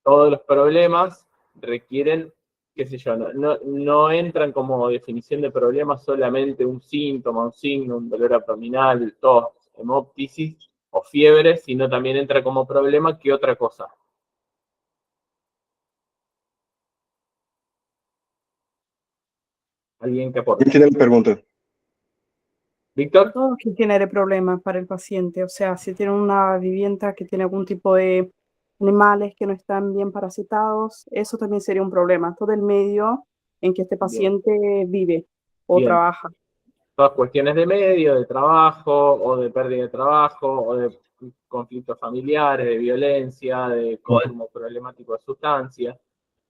todos los problemas requieren, qué sé yo, no entran como definición de problema solamente un síntoma, un signo, un dolor abdominal, tos, hemoptisis o fiebre, sino también entra como problema que otra cosa. ¿Alguien que aporte? ¿Quién tiene la pregunta? ¿Víctor? Todo que genere problemas para el paciente, o sea, si tiene una vivienda que tiene algún tipo de animales que no están bien parasitados, eso también sería un problema. Todo el medio en que este paciente vive o Bien. trabaja. Todas cuestiones de medio, de trabajo, o de pérdida de trabajo, o de conflictos familiares, de violencia, de consumo problemático de sustancias.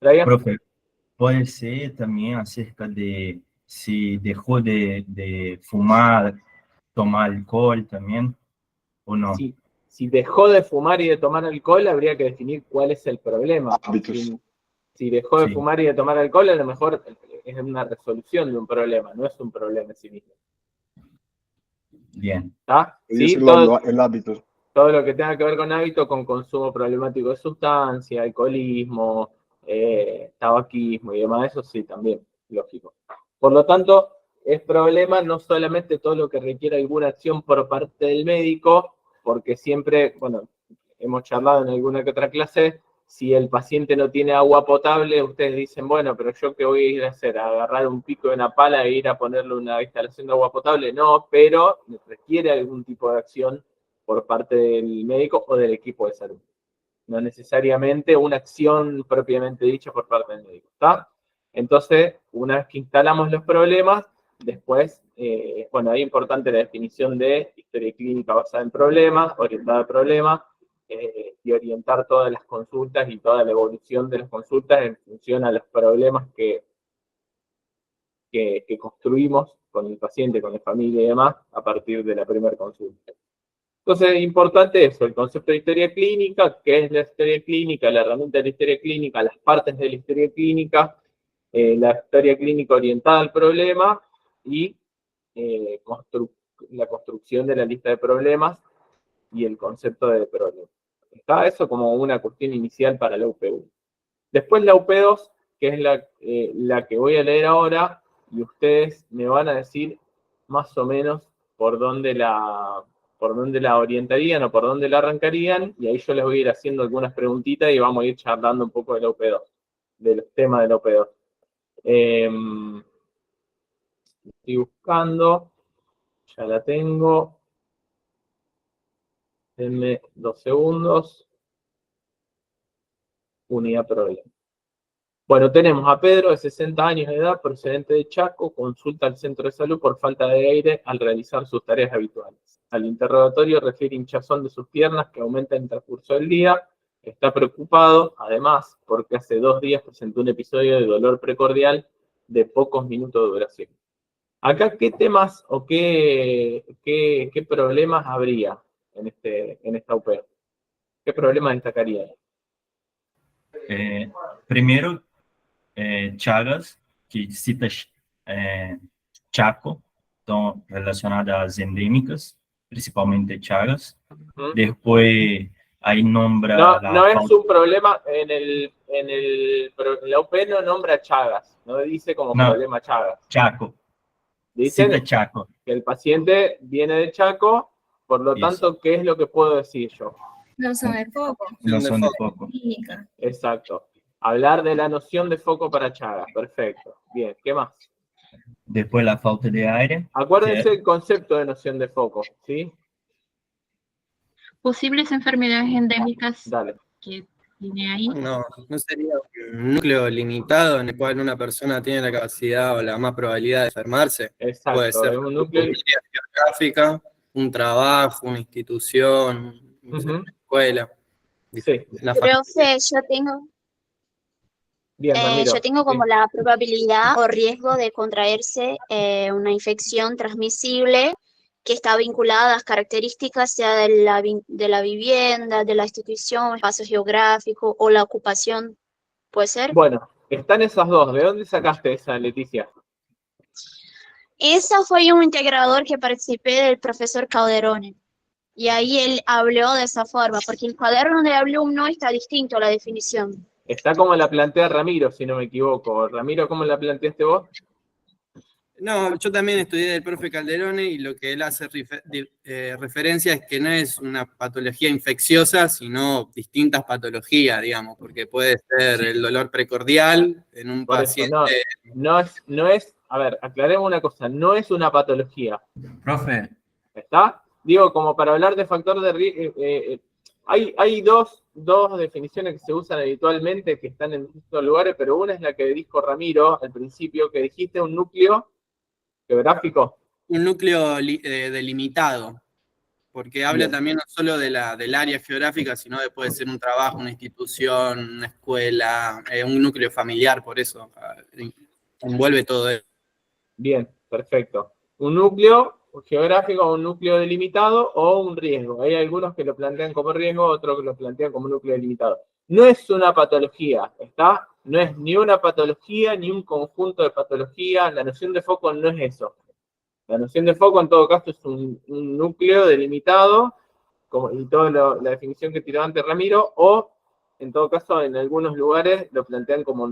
Profe, puede ser también acerca de si dejó de fumar, tomar alcohol también, o no. Si dejó de fumar y de tomar alcohol, habría que definir cuál es el problema. Hábitos. Si dejó de fumar y de tomar alcohol, a lo mejor es una resolución de un problema, no es un problema en sí mismo. Bien. ¿Está? Sí, el hábito. Todo lo que tenga que ver con hábito, con consumo problemático de sustancia, alcoholismo, tabaquismo y demás, eso sí, también, lógico. Por lo tanto, es problema no solamente todo lo que requiere alguna acción por parte del médico, porque siempre, bueno, hemos charlado en alguna que otra clase, si el paciente no tiene agua potable, ustedes dicen, bueno, pero yo qué voy a ir a hacer, a agarrar un pico de una pala e ir a ponerle una instalación de agua potable. No, pero requiere algún tipo de acción por parte del médico o del equipo de salud. No necesariamente una acción propiamente dicha por parte del médico, ¿está? Entonces, una vez que instalamos los problemas, después, bueno, es importante la definición de historia clínica basada en problemas, orientada a problemas, y orientar todas las consultas y toda la evolución de las consultas en función a los problemas que construimos con el paciente, con la familia y demás, a partir de la primera consulta. Entonces, es importante eso, el concepto de historia clínica, qué es la historia clínica, la herramienta de la historia clínica, las partes de la historia clínica, la historia clínica orientada al problema y la construcción de la lista de problemas y el concepto de problema. Está eso como una cuestión inicial para la UP1. Después la UP2, que es la que voy a leer ahora, y ustedes me van a decir más o menos por dónde la orientarían o por dónde la arrancarían, y ahí yo les voy a ir haciendo algunas preguntitas y vamos a ir charlando un poco de la UP2, de los temas de la UP2. Estoy buscando, ya la tengo. Denme 2 segundos. Unidad problema. Bueno, tenemos a Pedro, de 60 años de edad, procedente de Chaco, consulta al centro de salud por falta de aire al realizar sus tareas habituales. Al interrogatorio refiere hinchazón de sus piernas que aumenta en el transcurso del día. Está preocupado, además, porque hace 2 días presentó un episodio de dolor precordial de pocos minutos de duración. Acá, ¿qué temas o qué problemas habría en esta UP? ¿Qué problemas destacaría? Primero, Chagas, que cita Chaco, estão relacionadas às endêmicas, principalmente Chagas. Después, ahí nombra... No es un problema, la UP no nombra Chagas, no dice como problema Chagas. Chaco. Dicen cita Chaco. Que el paciente viene de Chaco, por lo tanto, ¿qué es lo que puedo decir yo? Noción de foco. Noción de foco. Clínica. Exacto. Hablar de la noción de foco para Chagas. Perfecto. Bien, ¿qué más? Después la falta de aire. Acuérdense el concepto de noción de foco, ¿sí? Posibles enfermedades endémicas Dale. que tiene ahí. No sería un núcleo limitado en el cual una persona tiene la capacidad o la más probabilidad de enfermarse. Exacto. Puede ser un núcleo geográfica, un trabajo, una institución, una escuela. Sí. Profe, yo tengo como la probabilidad o riesgo de contraerse una infección transmisible que está vinculada a las características sea de la vivienda, de la institución, espacio geográfico o la ocupación, ¿puede ser? Bueno, están esas dos. ¿De dónde sacaste esa, Leticia? Esa fue un integrador que participé del profesor Calderone. Y ahí él habló de esa forma, porque el cuaderno de alumno está distinto a la definición. Está como la plantea Ramiro, si no me equivoco. Ramiro, ¿cómo la planteaste vos? No, yo también estudié del profe Calderone y lo que él hace referencia es que no es una patología infecciosa, sino distintas patologías, digamos, porque puede ser el dolor precordial en un Por eso, paciente. no es, a ver, aclaremos una cosa, no es una patología. Profe, ¿Está? Digo, como para hablar de factor de riesgo, hay dos definiciones que se usan habitualmente que están en distintos lugares, pero una es la que dijo Ramiro al principio, que dijiste un núcleo geográfico. Un núcleo delimitado, porque habla Bien. también no solo del área geográfica, sino de puede ser un trabajo, una institución, una escuela, un núcleo familiar, por eso envuelve todo eso. Bien, perfecto. Un núcleo geográfico, un núcleo delimitado o un riesgo. Hay algunos que lo plantean como riesgo, otros que lo plantean como núcleo delimitado. No es una patología, ¿está? No es ni una patología ni un conjunto de patologías. La noción de foco no es eso. La noción de foco, en todo caso, es un núcleo delimitado, y toda la definición que tiró antes Ramiro, o, en todo caso, en algunos lugares lo plantean como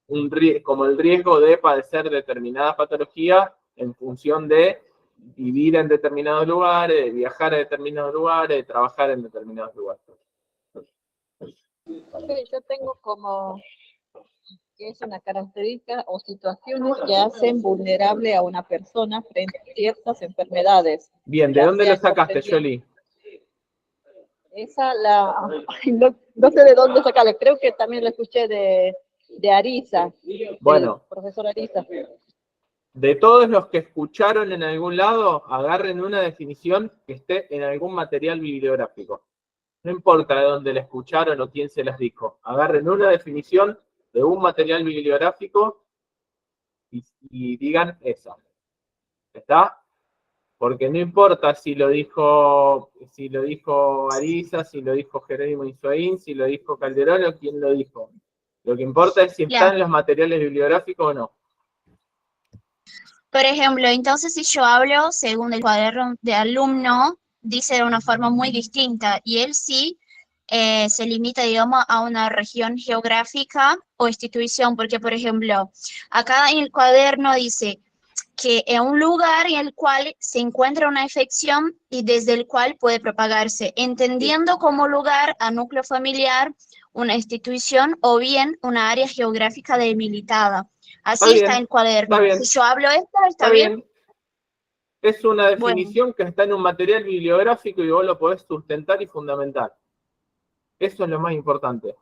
el riesgo de padecer determinada patología en función de vivir en determinados lugares, de viajar a determinados lugares, de trabajar en determinados lugares. Yo tengo como que es una característica o situaciones que hacen vulnerable a una persona frente a ciertas enfermedades. Bien, ¿de dónde lo sacaste, Yoli? Esa no sé de dónde sacarla, creo que también la escuché de Ariza, bueno, profesor Ariza. De todos los que escucharon en algún lado, agarren una definición que esté en algún material bibliográfico. No importa de dónde la escucharon o quién se las dijo. Agarren una definición de un material bibliográfico y digan esa. ¿Está? Porque no importa si lo dijo Ariza, si lo dijo Jerónimo Insuaín, si lo dijo Calderón o quién lo dijo. Lo que importa es si está en los materiales bibliográficos o no. Por ejemplo, entonces si yo hablo según el cuaderno de alumno, dice de una forma muy distinta y él sí se limita, digamos, a una región geográfica o institución, porque, por ejemplo, acá en el cuaderno dice que en un lugar en el cual se encuentra una infección y desde el cual puede propagarse, entendiendo como lugar a núcleo familiar, una institución o bien una área geográfica delimitada. Así está en el cuaderno. Si yo hablo esto, ¿está bien? Es una definición que está en un material bibliográfico y vos lo podés sustentar y fundamentar. Eso es lo más importante.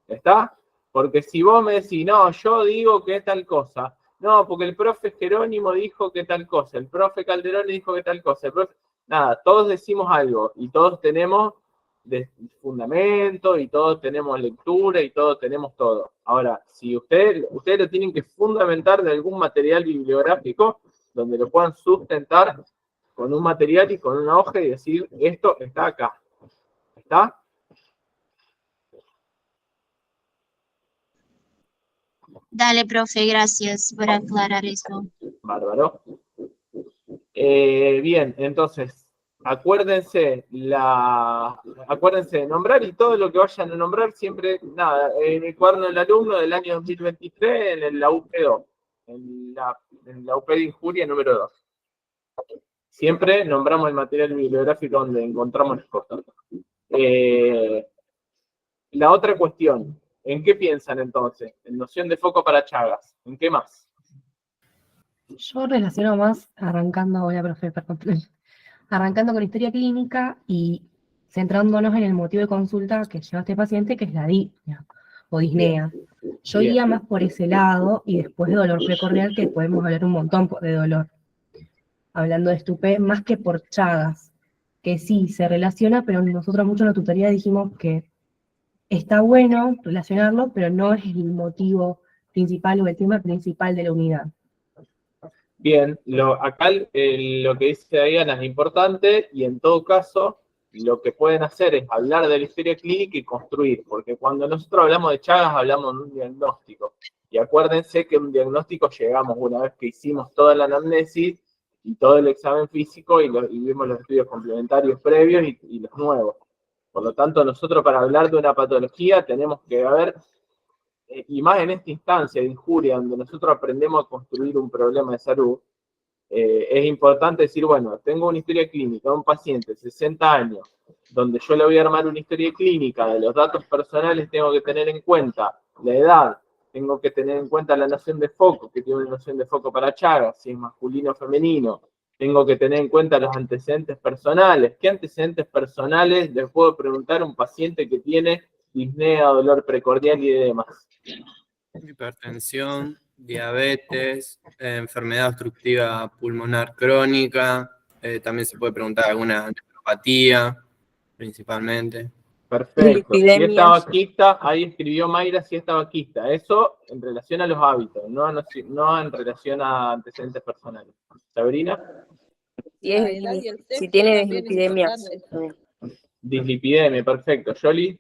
¿Está? Porque si vos me decís, no, yo digo que es tal cosa. No, porque el profe Jerónimo dijo que tal cosa. El profe Calderón dijo que tal cosa. Nada, todos decimos algo y todos tenemos fundamento y todos tenemos lectura y todos tenemos todo. Ahora, si ustedes lo tienen que fundamentar de algún material bibliográfico donde lo puedan sustentar con un material y con una hoja y decir, esto está acá. ¿Está? Dale, profe, gracias por aclarar eso. Bárbaro. Bien, entonces, acuérdense de nombrar y todo lo que vayan a nombrar siempre, nada, en el cuaderno del alumno del año 2023, en la UP2, en la UP de Injuria número 2. Siempre nombramos el material bibliográfico donde encontramos las cosas. La otra cuestión, ¿en qué piensan entonces? En noción de foco para Chagas, ¿en qué más? Yo relaciono más, arrancando con historia clínica y centrándonos en el motivo de consulta que lleva este paciente, que es la disnea o disnea. Yo iría más por ese lado y después de dolor precordial, que podemos hablar un montón de dolor. Hablando de Stupé, más que por Chagas, que sí, se relaciona, pero nosotros mucho en la tutoría dijimos que está bueno relacionarlo, pero no es el motivo principal o el tema principal de la unidad. Bien, acá lo que dice Diana es importante y en todo caso lo que pueden hacer es hablar de la historia clínica y construir, porque cuando nosotros hablamos de Chagas hablamos de un diagnóstico. Y acuérdense que un diagnóstico llegamos una vez que hicimos toda la anamnesis y todo el examen físico y vimos los estudios complementarios previos y los nuevos. Por lo tanto, nosotros para hablar de una patología tenemos que ver, y más en esta instancia de injuria, donde nosotros aprendemos a construir un problema de salud, es importante decir, bueno, tengo una historia clínica de un paciente de 60 años, donde yo le voy a armar una historia clínica de los datos personales, tengo que tener en cuenta la edad, tengo que tener en cuenta la noción de foco, que tiene una noción de foco para Chagas, si es masculino o femenino, tengo que tener en cuenta los antecedentes personales. ¿Qué antecedentes personales les puedo preguntar a un paciente que tiene disnea, dolor precordial y demás? Hipertensión, diabetes, enfermedad obstructiva pulmonar crónica, también se puede preguntar alguna neuropatía, principalmente. Perfecto. Si es tabaquista, ahí escribió Mayra si es tabaquista. Eso en relación a los hábitos, no en relación a antecedentes personales. ¿Sabrina? Si tiene dislipidemias. Dislipidemia, perfecto. ¿Yoli?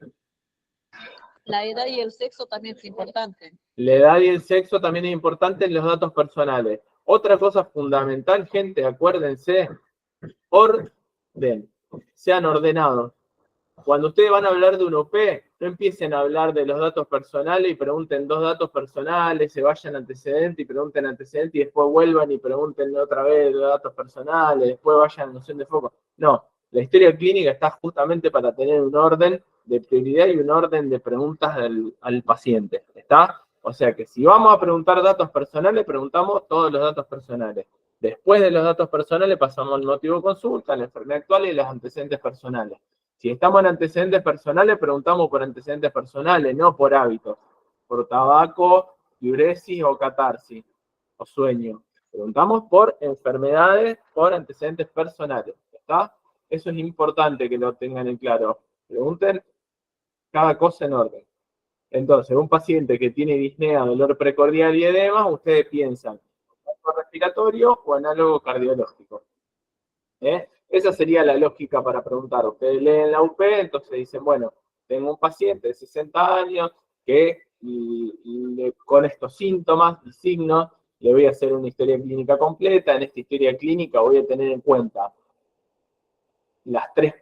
La edad y el sexo también es importante. La edad y el sexo también es importante en los datos personales. Otra cosa fundamental, gente, acuérdense, orden. Sean ordenados. Cuando ustedes van a hablar de un OP, no empiecen a hablar de los datos personales y pregunten 2 datos personales, se vayan a antecedentes y pregunten antecedentes y después vuelvan y pregunten otra vez los datos personales, después vayan a noción de foco. No, la historia clínica está justamente para tener un orden de prioridad y un orden de preguntas al paciente, ¿está? O sea que si vamos a preguntar datos personales, preguntamos todos los datos personales. Después de los datos personales pasamos al motivo de consulta, la enfermedad actual y los antecedentes personales. Si estamos en antecedentes personales, preguntamos por antecedentes personales, no por hábitos, por tabaco, diuresis o catarsis, o sueño. Preguntamos por enfermedades, por antecedentes personales, ¿está? Eso es importante que lo tengan en claro. Pregunten cada cosa en orden. Entonces, un paciente que tiene disnea, dolor precordial y edema, ustedes piensan, ¿análogo respiratorio o análogo cardiológico? Esa sería la lógica para preguntar. Ustedes leen la UP, entonces dicen, bueno, tengo un paciente de 60 años que con estos síntomas y signos le voy a hacer una historia clínica completa. En esta historia clínica voy a tener en cuenta las tres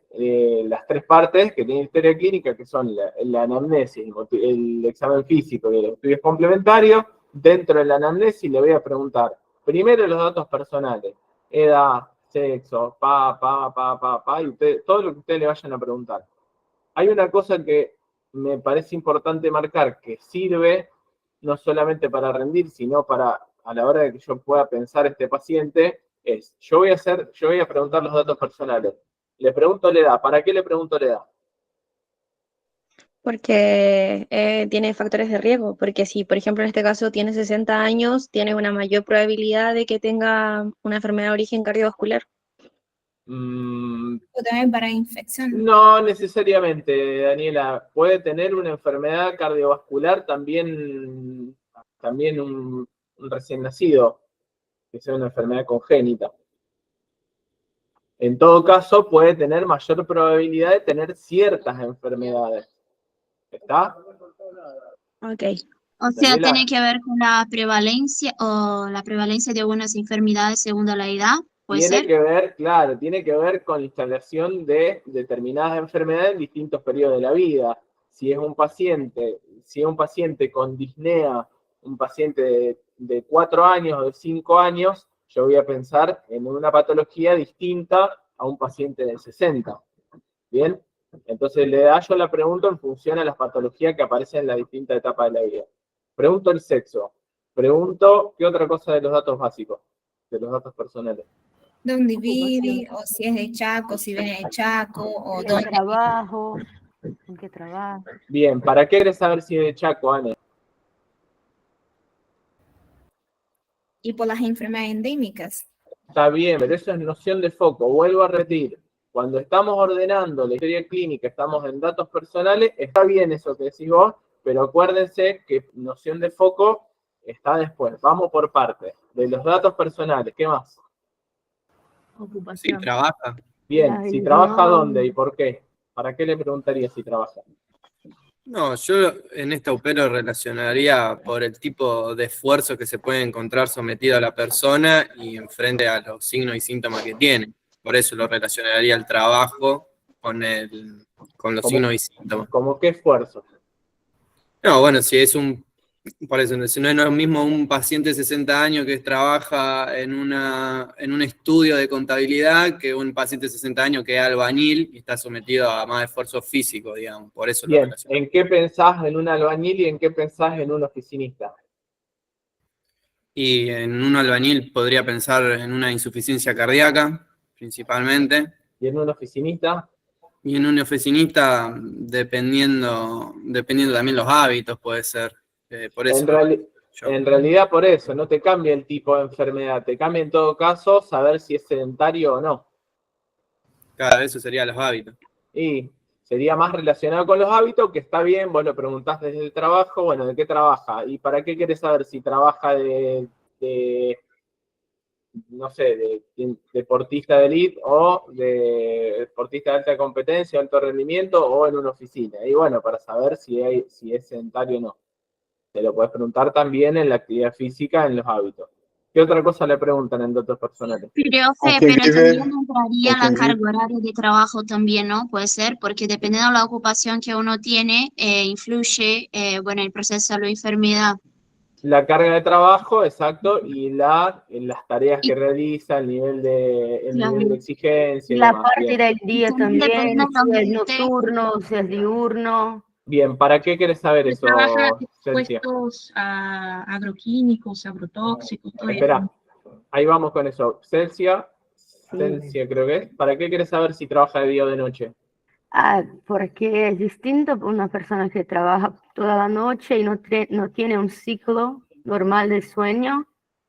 partes que tiene historia clínica, que son la anamnesis, el examen físico y los estudios complementarios. Dentro de la anamnesis le voy a preguntar primero los datos personales, edad, sexo, y todo lo que ustedes le vayan a preguntar. Hay una cosa que me parece importante marcar, que sirve no solamente para rendir, sino para, a la hora de que yo pueda pensar este paciente, es, yo voy a preguntar los datos personales. Le pregunto la edad. ¿Para qué le pregunto la edad? Porque tiene factores de riesgo, porque si, por ejemplo, en este caso tiene 60 años, tiene una mayor probabilidad de que tenga una enfermedad de origen cardiovascular. O también para infección. No necesariamente, Daniela. Puede tener una enfermedad cardiovascular también un recién nacido, que sea una enfermedad congénita. En todo caso, puede tener mayor probabilidad de tener ciertas enfermedades. ¿Está? Ok. O sea, Daniela. tiene que ver con la prevalencia o la prevalencia de algunas enfermedades según la edad, ¿puede Tiene ser? que ver, claro, tiene que ver con la instalación de determinadas enfermedades en distintos periodos de la vida. Si es un paciente con disnea, un paciente de 4 años o de 5 años, yo voy a pensar en una patología distinta a un paciente de 60. ¿Bien? Entonces la edad yo la pregunto en función a las patologías que aparecen en la distinta etapa de la vida. Pregunto el sexo. Pregunto qué otra cosa de los datos básicos, de los datos personales. ¿Dónde vive? O si es de Chaco, si viene de Chaco, o dónde trabajo, en qué trabajo. Bien, ¿para qué querés saber si es de Chaco, Ana? y por las enfermedades endémicas. Está bien, pero eso es noción de foco. Vuelvo a repetir. Cuando estamos ordenando la historia clínica, estamos en datos personales, está bien eso que decís vos, pero acuérdense que noción de foco está después. Vamos por partes. De los datos personales, ¿qué más? Si trabaja. Bien, si trabaja, ¿dónde y por qué? ¿Para qué le preguntaría si trabaja? No, yo en esta UP lo relacionaría por el tipo de esfuerzo que se puede encontrar sometido a la persona y en frente a los signos y síntomas que tiene. Por eso lo relacionaría el trabajo con los ¿Cómo, signos y síntomas. como qué esfuerzo? No, bueno, si es por eso, si no es lo mismo un paciente de 60 años que trabaja en un estudio de contabilidad que un paciente de 60 años que es albañil y está sometido a más esfuerzo físico, digamos. Por eso lo Bien, relaciono. ¿en qué pensás en un albañil y en qué pensás en un oficinista? Y en un albañil podría pensar en una insuficiencia cardíaca, principalmente. ¿Y en un oficinista? Y en un oficinista, dependiendo también los hábitos, puede ser. Por eso En realidad por eso, no te cambia el tipo de enfermedad, te cambia en todo caso saber si es sedentario o no. cada vez eso sería los hábitos. Y sería más relacionado con los hábitos, que está bien, vos lo preguntás desde el trabajo, bueno, ¿de qué trabaja? ¿Y para qué querés saber si trabaja no sé, de deportista de elite o de deportista de alta competencia, alto rendimiento o en una oficina? Y bueno, para saber si es sedentario o no. Te lo puedes preguntar también en la actividad física, en los hábitos. ¿Qué otra cosa le preguntan en datos personales? Pero también entraría la carga horaria de trabajo también, ¿no? Puede ser, porque dependiendo de la ocupación que uno tiene, influye, bueno, el proceso de la enfermedad. La carga de trabajo, exacto, y en las tareas que realiza, el nivel de exigencia y La demás. parte Bien. del día también depende también, si es del nocturno, si es diurno. Bien, ¿para qué querés saber eso, Trabaja Celsia? expuestos a agroquímicos, agrotóxicos, todo Espera, eso. ahí vamos con eso. Celsia Sí. creo que es. ¿Para qué querés saber si trabaja de día o de noche? Porque es distinto una persona que trabaja toda la noche y no tiene un ciclo normal de sueño,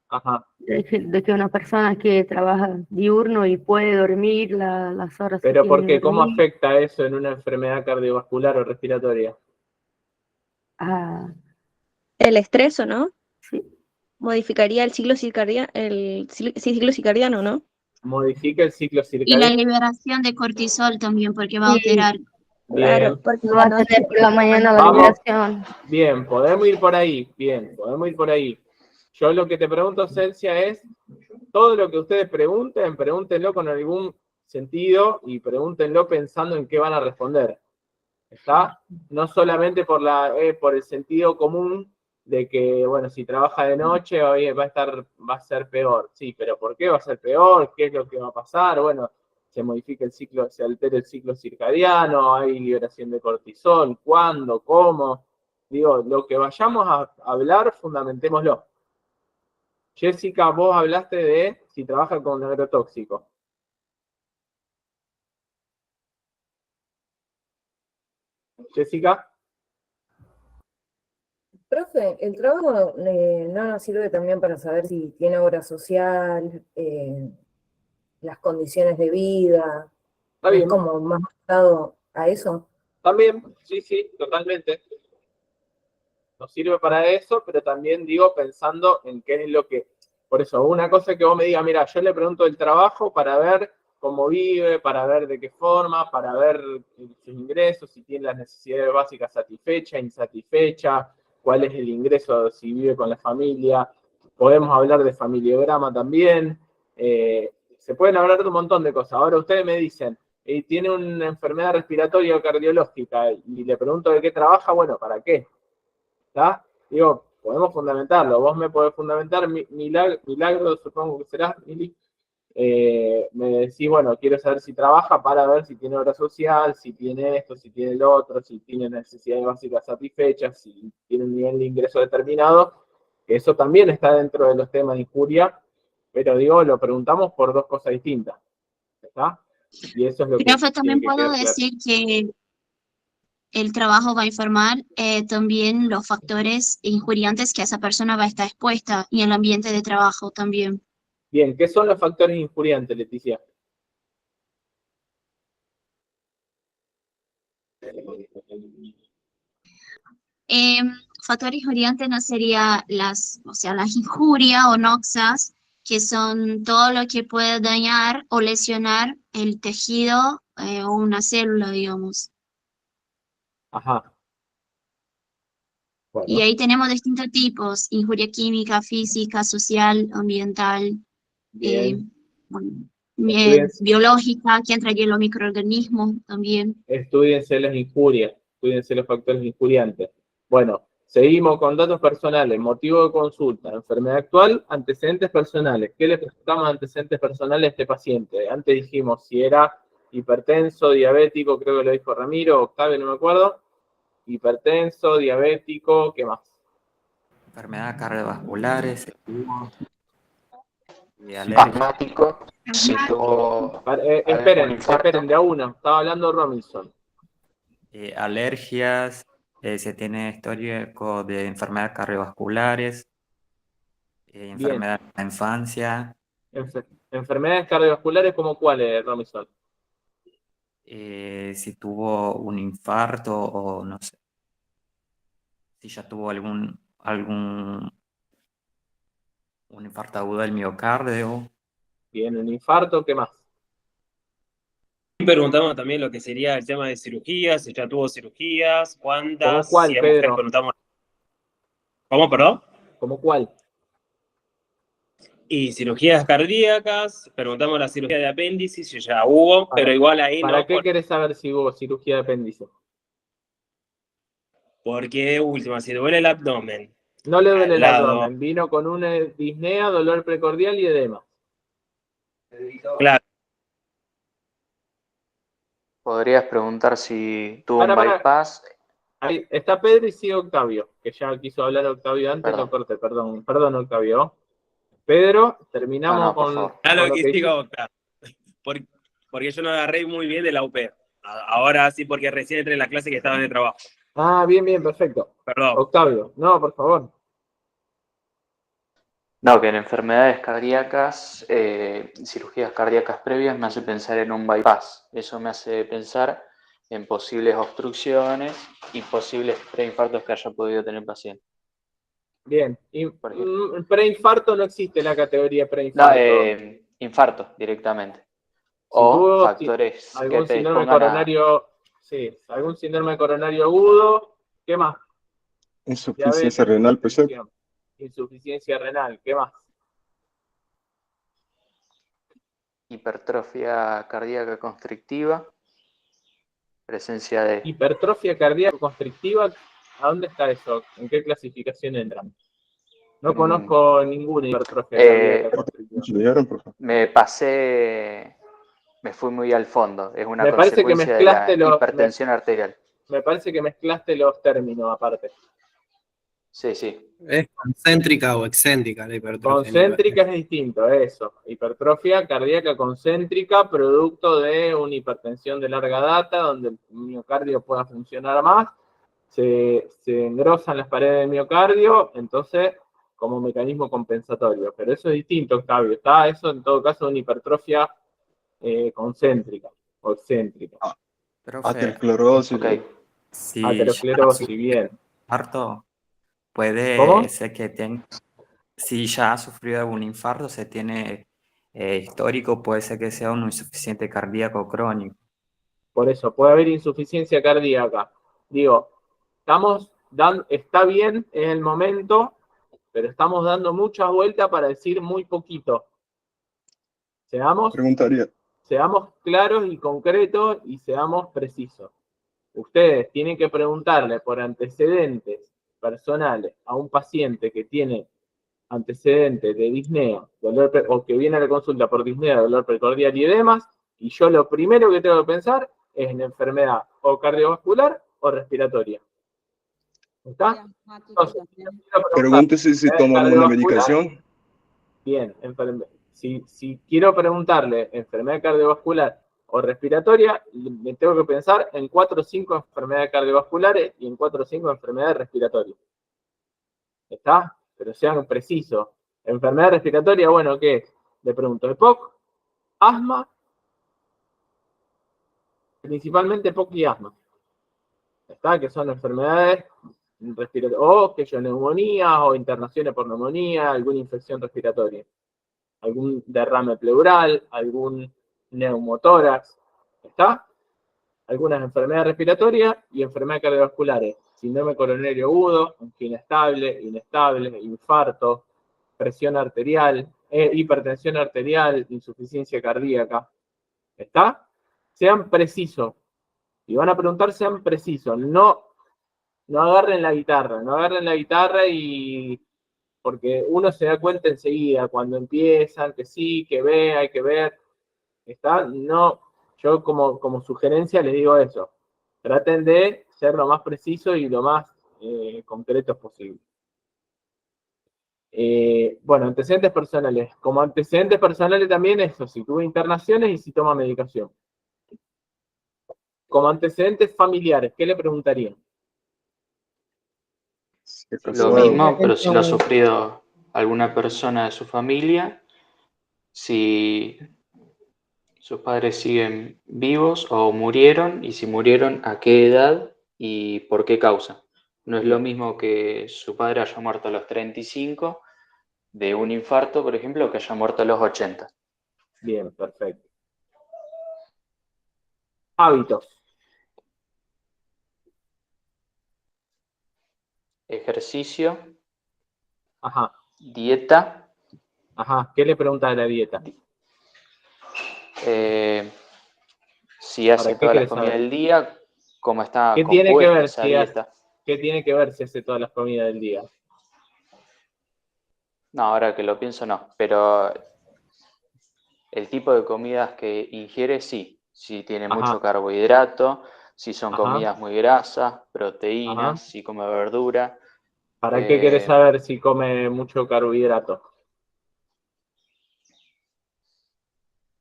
Ajá. de que una persona que trabaja diurno y puede dormir las horas que Pero tiene ¿por que qué? ¿Cómo dormir. afecta eso en una enfermedad cardiovascular o respiratoria? Ah, El estrés, ¿o no? sí. Modificaría el ciclo circadiano, ¿no? Modifica el ciclo Y la circadiano. liberación de cortisol también, porque va a Sí, alterar. Claro, Bien. porque no la va a noche tener por la mañana la Vamos. liberación. Bien, podemos ir por ahí. Bien, podemos ir por ahí. Yo lo que te pregunto, Celsia, es todo lo que ustedes pregunten, pregúntenlo con algún sentido y pregúntenlo pensando en qué van a responder. ¿Está? No solamente por el sentido común de que, bueno, si trabaja de noche hoy va a ser peor. Sí, pero ¿por qué va a ser peor? ¿Qué es lo que va a pasar? Bueno, se modifica el ciclo, se altera el ciclo circadiano, hay liberación de cortisol, ¿cuándo? ¿Cómo? Digo, lo que vayamos a hablar, fundamentémoslo. Jessica, vos hablaste de si trabaja con agrotóxico. Jessica. Profe, el trabajo no nos sirve también para saber si tiene obra social, las condiciones de vida, Está ¿no es bien. como más dado a eso? También, sí, totalmente. Nos sirve para eso, pero también digo pensando en qué es lo que... Por eso, una cosa que vos me digas, mira, yo le pregunto el trabajo para ver cómo vive, para ver de qué forma, para ver sus ingresos, si tiene las necesidades básicas satisfechas, insatisfechas, cuál es el ingreso, si vive con la familia. Podemos hablar de familiograma también. Se pueden hablar de un montón de cosas. Ahora ustedes me dicen, tiene una enfermedad respiratoria o cardiológica y le pregunto de qué trabaja, bueno, ¿para qué? ¿Está? Digo, podemos fundamentarlo. Vos me podés fundamentar, Milagro, supongo que será, Mili. Me decís, bueno, quiero saber si trabaja para ver si tiene obra social, si tiene esto, si tiene lo otro, si tiene necesidades básicas satisfechas, si tiene un nivel de ingreso determinado. Eso también está dentro de los temas de injuria, pero digo, lo preguntamos por dos cosas distintas. ¿Está? Y eso es lo que Profe, tiene también que puedo quedar claro. decir que el trabajo va a informar también los factores injuriantes que esa persona va a estar expuesta y el ambiente de trabajo también. Bien, ¿qué son los factores injuriantes, Leticia? Factores injuriantes no sería las injurias o noxas, que son todo lo que puede dañar o lesionar el tejido o una célula, digamos. Ajá. Bueno, Y ahí tenemos distintos tipos: injuria química, física, social, ambiental, bien. bueno, Estudiense, biológica, que entraría los microorganismos también. estudiense las injurias, estudiense los factores injuriantes. Bueno, seguimos con datos personales, motivo de consulta, enfermedad actual, antecedentes personales. ¿Qué le presentamos antecedentes personales a este paciente? Antes dijimos si era hipertenso, diabético, creo que lo dijo Ramiro, Octavio, no me acuerdo. Hipertenso, diabético, ¿qué más? Enfermedades cardiovasculares, y asmático, si tuvo Esperen, de a uno, estaba hablando Robinson. alergias, se tiene histórico de enfermedades cardiovasculares, enfermedades de la infancia. Enfermedades cardiovasculares, ¿como cuáles, Robinson? Si tuvo un infarto o no sé, si ya tuvo un infarto agudo del miocardio. Bien, un infarto, ¿qué más? Preguntamos también lo que sería el tema de cirugías, si ya tuvo cirugías, cuántas, ¿Cómo cuál, si es mujer, Pedro? preguntamos. ¿Cómo, perdón? ¿Cómo cuál? Y cirugías cardíacas, preguntamos la cirugía de apéndice, si ya hubo, pero igual ahí ¿Para no. qué querés saber si hubo cirugía de apéndice? Porque, última, si duele el abdomen. No le duele al el lado. abdomen, vino con una disnea, dolor precordial y edema. Claro. Podrías preguntar si tuvo un Para. bypass. Ahí está Pedro y sigue Octavio, que ya quiso hablar Octavio antes, Perdón. lo corté, perdón Octavio. Pedro, terminamos por con favor. Claro lo que que siga, Octavio. Porque yo no agarré muy bien de la UP. Ahora sí, porque recién entré en la clase que estaba en el trabajo. Ah, bien, perfecto. Perdón. Octavio, no, por favor. No, que en enfermedades cardíacas, cirugías cardíacas previas, me hace pensar en un bypass. Eso me hace pensar en posibles obstrucciones y posibles preinfartos que haya podido tener el paciente. Bien. Preinfarto no existe en la categoría preinfarto. No, infarto directamente. Si O tuvo factores algún que síndrome predispongan coronario, sí, algún síndrome coronario agudo, ¿qué más? Insuficiencia renal, pues. Insuficiencia renal, ¿qué más? hipertrofia cardíaca constrictiva, presencia de... Hipertrofia cardíaca constrictiva, ¿a dónde está eso? ¿En qué clasificación entran? No conozco ninguna hipertrofia cardíaca constrictiva. Me fui muy al fondo, es una Me parece que consecuencia de la mezclaste hipertensión arterial. Me parece que mezclaste los términos aparte. Sí, sí. ¿Es concéntrica o excéntrica la hipertrofia? Concéntrica es distinto, eso. Hipertrofia cardíaca concéntrica, producto de una hipertensión de larga data, donde el miocardio pueda funcionar más, se engrosan las paredes del miocardio, entonces, como mecanismo compensatorio. Pero eso es distinto, Octavio. Está eso, en todo caso, una hipertrofia concéntrica o excéntrica. Aterosclerosis. Okay. Sí, aterosclerosis, bien. Infarto, puede ¿Cómo? ser que tenga, si ya ha sufrido algún infarto, se tiene histórico, puede ser que sea un insuficiente cardíaco crónico. Por eso, puede haber insuficiencia cardíaca. Digo, está bien, es el momento, pero estamos dando muchas vueltas para decir muy poquito. Seamos claros y concretos y seamos precisos. Ustedes tienen que preguntarle por antecedentes personales a un paciente que tiene antecedentes de disnea, o que viene a la consulta por disnea, dolor precordial y demás, y yo lo primero que tengo que pensar es en enfermedad o cardiovascular o respiratoria. ¿Está? Entonces, Pregúntese si toma alguna medicación. Bien, si quiero preguntarle enfermedad cardiovascular o respiratoria, me tengo que pensar en 4 o 5 enfermedades cardiovasculares y en 4 o 5 enfermedades respiratorias. ¿Está? Pero sean precisos. Enfermedad respiratoria, bueno, ¿qué es? Le pregunto, ¿EPOC? ¿Asma? Principalmente EPOC y asma. ¿Está? Que son enfermedades respiratorias, o que yo, neumonías o internaciones por neumonía, alguna infección respiratoria, algún derrame pleural, algún neumotórax, ¿está? Algunas enfermedades respiratorias y enfermedades cardiovasculares. síndrome coronario agudo, angina estable, inestable, infarto, presión arterial, hipertensión arterial, insuficiencia cardíaca. ¿Está? Sean precisos. Y van a preguntar, sean precisos. No agarren la guitarra y... Porque uno se da cuenta enseguida cuando empiezan, que sí, que ve, hay que ver. ¿Está? No, yo como sugerencia les digo eso. Traten de ser lo más preciso y lo más concretos posible. Bueno, antecedentes personales. Como antecedentes personales también eso, si tuvo internaciones y si toma medicación. Como antecedentes familiares, ¿qué le preguntarían? Lo mismo, pero si lo ha sufrido alguna persona de su familia, si sus padres siguen vivos o murieron, y si murieron, a qué edad y por qué causa. No es lo mismo que su padre haya muerto a los 35 de un infarto, por ejemplo, que haya muerto a los 80. Bien, perfecto. Hábitos. Ejercicio. Ajá. Dieta. Ajá. ¿Qué le pregunta de la dieta? Si hace todas las comidas del día, cómo está ¿Qué tiene que ver esa dieta. ¿Qué tiene que ver si hace todas las comidas del día? No, ahora que lo pienso no, pero el tipo de comidas que ingiere sí, si tiene mucho carbohidrato, si son comidas muy grasas, proteínas, si come verdura. ¿Para qué querés saber si come mucho carbohidrato?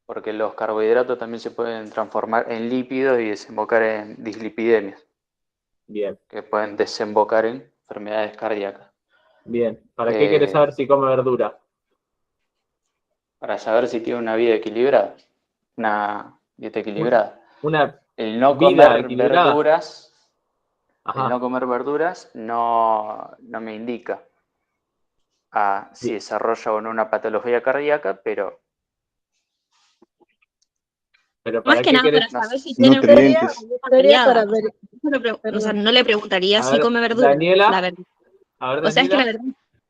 Porque los carbohidratos también se pueden transformar en lípidos y desembocar en dislipidemias. Bien. Que pueden desembocar en enfermedades cardíacas. Bien. ¿Para qué querés saber si come verdura? Para saber si tiene una vida equilibrada. Una dieta equilibrada. El no comer verduras. El no comer verduras no me indica si desarrolla o no una patología cardíaca, pero Más que nada para saber si tiene una dieta variada. O sea, no le preguntaría si come verdura. Daniela. O sea, es que la verdad,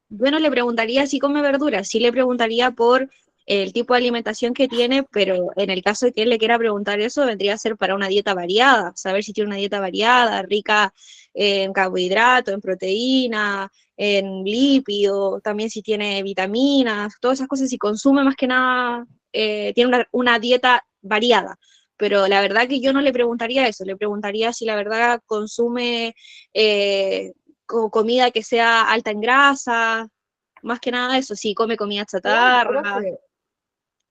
yo no le preguntaría si come verdura, sí le preguntaría por el tipo de alimentación que tiene, pero en el caso de que él le quiera preguntar eso, vendría a ser para una dieta variada, saber si tiene una dieta variada, rica en carbohidratos, en proteína, en lípidos, también si tiene vitaminas, todas esas cosas, si consume más que nada, tiene una dieta variada. Pero la verdad que yo no le preguntaría eso, le preguntaría si la verdad consume comida que sea alta en grasa, más que nada eso, si come comida chatarra.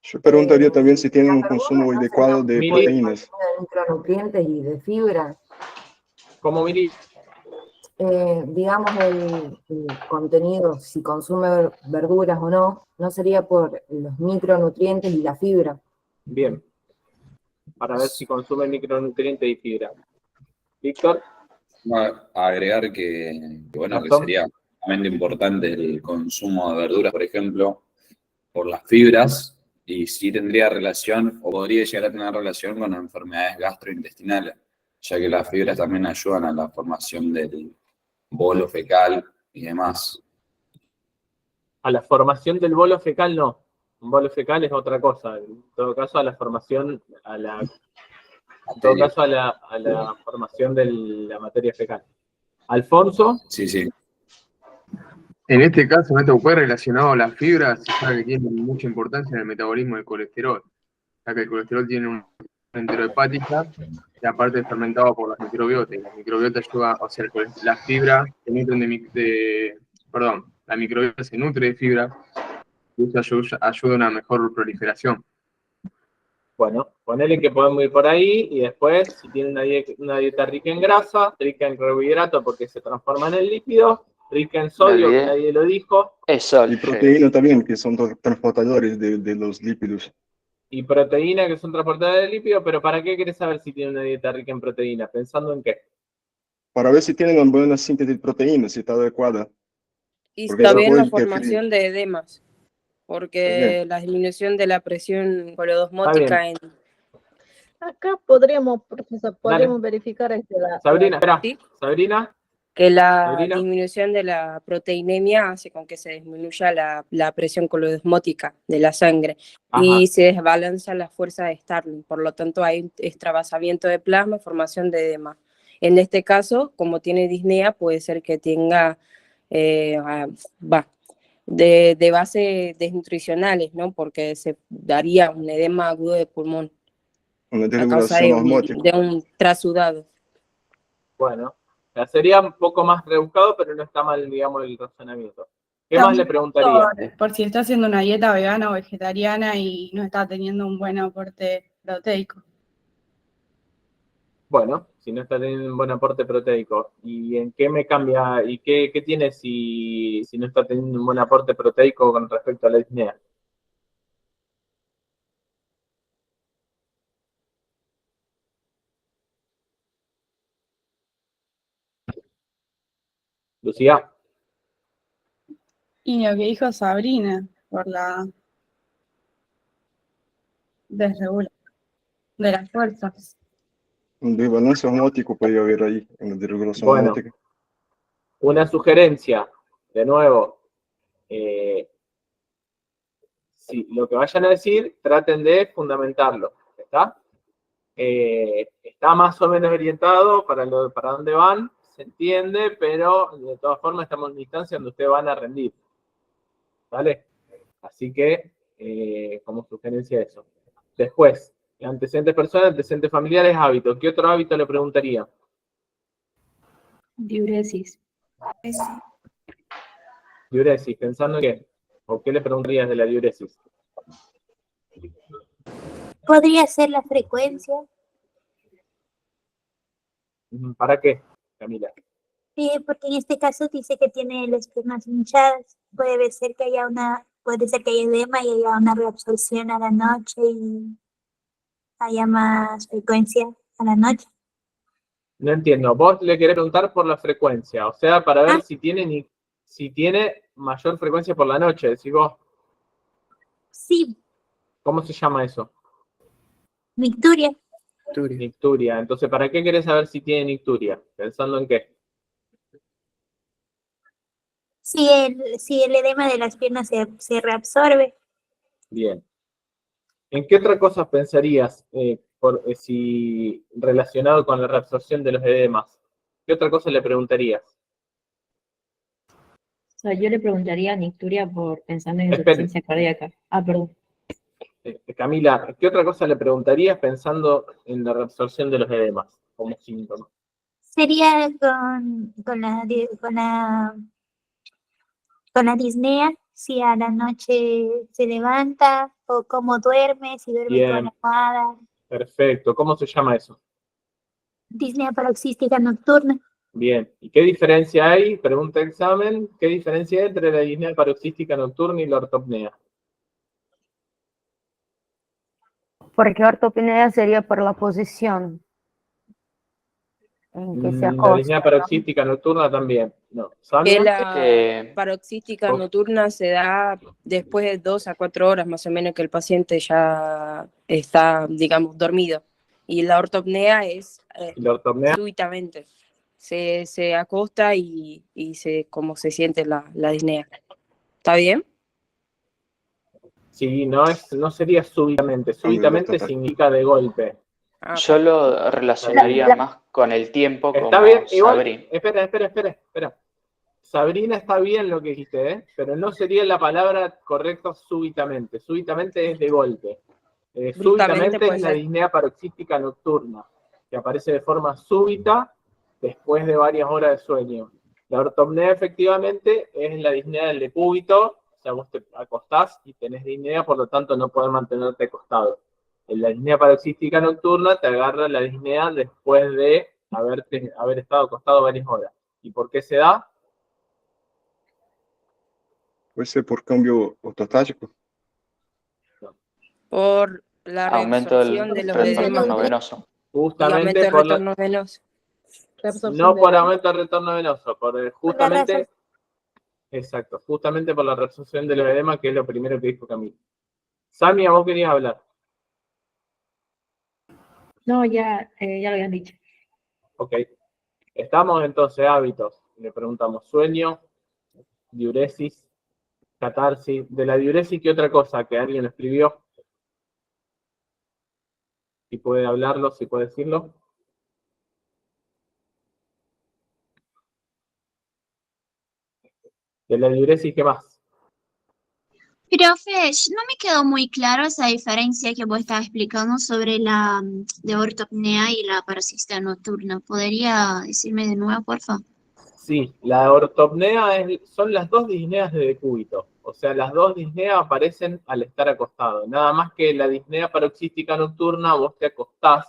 Yo preguntaría también si tienen un consumo adecuado de proteínas. De micronutrientes y de fibra. ¿Cómo, Miri? Digamos, el contenido, si consume verduras o no, no sería por los micronutrientes y la fibra. Bien. Para ver si consume micronutrientes y fibra. Víctor. Agregar que sería realmente importante el consumo de verduras, por ejemplo, por las fibras, y sí tendría relación, o podría llegar a tener relación con enfermedades gastrointestinales, ya que las fibras también ayudan a la formación del bolo fecal y demás. A la formación del bolo fecal no. Un bolo fecal es otra cosa. En todo caso, a la formación, a la formación de la materia fecal. Alfonso. Sí. En este caso, en este UP relacionado a las fibras, se sabe que tienen mucha importancia en el metabolismo del colesterol, ya que el colesterol tiene una enterohepática y aparte es fermentado por las microbiotas. Las microbiotas ayudan, o sea, las fibras se nutren la microbiota se nutre de fibra y eso ayuda a una mejor proliferación. Bueno, ponele que podemos ir por ahí y después, si tiene una dieta rica en grasa, rica en carbohidratos porque se transforman en lípidos, rica en sodio, que nadie lo dijo. Y proteína también, que son transportadores de los lípidos. Y proteína, que son transportadores de lípidos, pero ¿para qué querés saber si tiene una dieta rica en proteína? ¿Pensando en qué? Para ver si tienen una buena síntesis de proteínas, si está adecuada. Y también la formación de edemas, porque la disminución de la presión coleodosmótica en... Acá podríamos verificar Sabrina, la... espera. Sabrina, Que la Sabrina. disminución de la proteinemia hace con que se disminuya la presión colosmótica de la sangre y se desbalanza la fuerza de Starling. Por lo tanto, hay extravasamiento de plasma y formación de edema. En este caso, como tiene disnea, puede ser que tenga de base desnutricionales, ¿no? Porque se daría un edema agudo de pulmón Una a causa desregulación osmótica. de un trasudado. Bueno, sería un poco más rebuscado, pero no está mal, digamos, el razonamiento. ¿Qué más le preguntaría? Por si está haciendo una dieta vegana o vegetariana y no está teniendo un buen aporte proteico. Bueno, si no está teniendo un buen aporte proteico, ¿y en qué me cambia? ¿Y qué tiene si no está teniendo un buen aporte proteico con respecto a la disnea? Lucía. Y lo que dijo Sabrina, por la desregulación de las fuerzas. Un desbalance osmótico podría haber ahí, en la desregulación Bueno, osmótica. una sugerencia, de nuevo, si lo que vayan a decir, traten de fundamentarlo, ¿está? Está más o menos orientado para dónde van, se entiende, pero de todas formas estamos en una instancia donde ustedes van a rendir, ¿vale? Así que, como sugerencia eso. Después, antecedentes personales, antecedentes familiares, hábitos. ¿Qué otro hábito le preguntaría? Diuresis. Diuresis, pensando en qué. ¿O qué le preguntarías de la diuresis? ¿Podría ser la frecuencia? ¿Para qué, Camila? Porque en este caso dice que tiene las piernas hinchadas. Puede ser que haya edema y haya una reabsorción a la noche y haya más frecuencia a la noche. No entiendo. Vos le querés preguntar por la frecuencia, o sea, para ver si tiene mayor frecuencia por la noche, decís vos. Sí. ¿Cómo se llama eso? Nicturia. Nicturia. Entonces, ¿para qué querés saber si tiene nicturia? ¿Pensando en qué? Si el edema de las piernas se reabsorbe. Bien. ¿En qué otra cosa pensarías si relacionado con la reabsorción de los edemas? ¿Qué otra cosa le preguntarías? O sea, yo le preguntaría a Nicturia por pensando en insuficiencia cardíaca. Ah, perdón. Camila, ¿qué otra cosa le preguntarías pensando en la reabsorción de los edemas como síntoma? Sería con la disnea, si a la noche se levanta o cómo duerme, si duerme Bien. con almohada. Perfecto. ¿Cómo se llama eso? Disnea paroxística nocturna. Bien. ¿Y qué diferencia hay? Pregunta examen. ¿Qué diferencia hay entre la disnea paroxística nocturna y la ortopnea? Porque ortopnea sería por la posición en que se La acosta. disnea paroxística nocturna también. No. Que ¿Samia? la paroxística nocturna se da después de 2 a 4 horas más o menos que el paciente ya está, digamos, dormido. Y la ortopnea es ¿La ortopnea? súbitamente. Se acosta y como se siente la disnea. ¿Está bien? Sí, no sería súbitamente. Súbitamente significa de golpe. Yo lo relacionaría más con el tiempo, Está como bien, igual. Sabrina. Espera. Sabrina, está bien lo que dijiste, ¿eh? Pero no sería la palabra correcta súbitamente. Súbitamente es de golpe. Súbitamente es la disnea paroxística nocturna, que aparece de forma súbita después de varias horas de sueño. La ortopnea efectivamente es la disnea del decúbito, o sea, vos te acostás y tenés disnea, por lo tanto no podés mantenerte acostado. En la disnea paroxística nocturna te agarra la disnea después de haber estado acostado varias horas. ¿Y por qué se da? Puede ser por cambio ortostático. Por la Aumento del reabsorción de los retorno edemas. venoso. Justamente aumento del retorno venoso. No por aumento del retorno venoso, justamente por la reabsorción de los edemas, que es lo primero que dijo Camila. Samia, vos querías hablar. No, ya lo habían dicho. Ok. Estamos entonces, hábitos. le preguntamos sueño, diuresis, catarsis. De la diuresis, ¿qué otra cosa que alguien escribió? Si puede hablarlo, si puede decirlo. De la diuresis, ¿qué más? Profe, no me quedó muy claro esa diferencia que vos estabas explicando sobre la de ortopnea y la paroxística nocturna. ¿Podría decirme de nuevo, porfa? Sí, la ortopnea son las dos disneas de decúbito. O sea, las dos disneas aparecen al estar acostado. Nada más que la disnea paroxística nocturna, vos te acostás,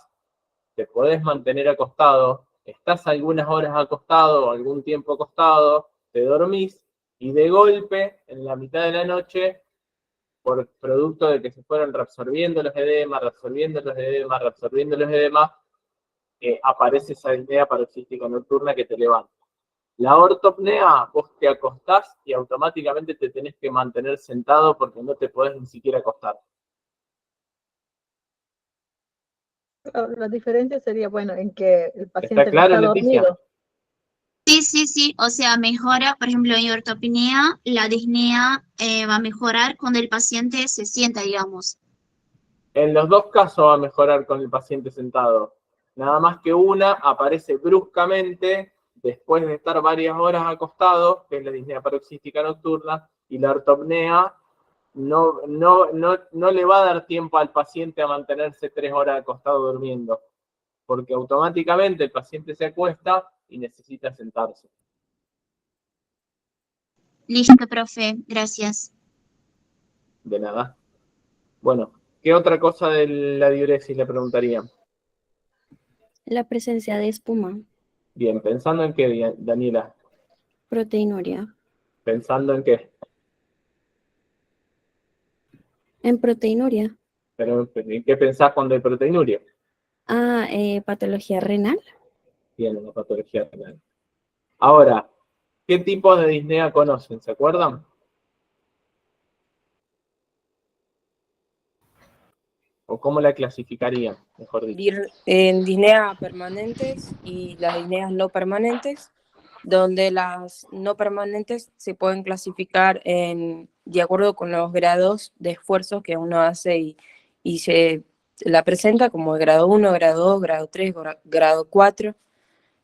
te podés mantener acostado, estás algunas horas acostado, algún tiempo acostado, te dormís y de golpe, en la mitad de la noche, por producto de que se fueron reabsorbiendo los edemas, aparece esa disnea paroxística nocturna que te levanta. La ortopnea, vos te acostás y automáticamente te tenés que mantener sentado porque no te podés ni siquiera acostar. La diferencia sería, bueno, en que el paciente ¿Está claro, no está Leticia? dormido. Sí. O sea, mejora, por ejemplo, en ortopnea, la disnea va a mejorar cuando el paciente se sienta, digamos. En los dos casos va a mejorar con el paciente sentado. Nada más que una aparece bruscamente después de estar varias horas acostado, que es la disnea paroxística nocturna, y la ortopnea no le va a dar tiempo al paciente a mantenerse 3 horas acostado durmiendo, porque automáticamente el paciente se acuesta y necesita sentarse. Listo, profe. Gracias. De nada. Bueno, ¿qué otra cosa de la diuresis le preguntaría? La presencia de espuma, Bien, ¿pensando en qué, Daniela? proteinuria. ¿Pensando en qué? En proteinuria. ¿Pero en qué pensás cuando hay proteinuria? Patología renal. Bien, una patología renal. Ahora, ¿qué tipos de disnea conocen? ¿Se acuerdan? ¿O cómo la clasificarían, mejor dicho? En disneas permanentes y las disneas no permanentes, donde las no permanentes se pueden clasificar de acuerdo con los grados de esfuerzo que uno hace y se la presenta como grado 1, grado 2, grado 3, grado 4.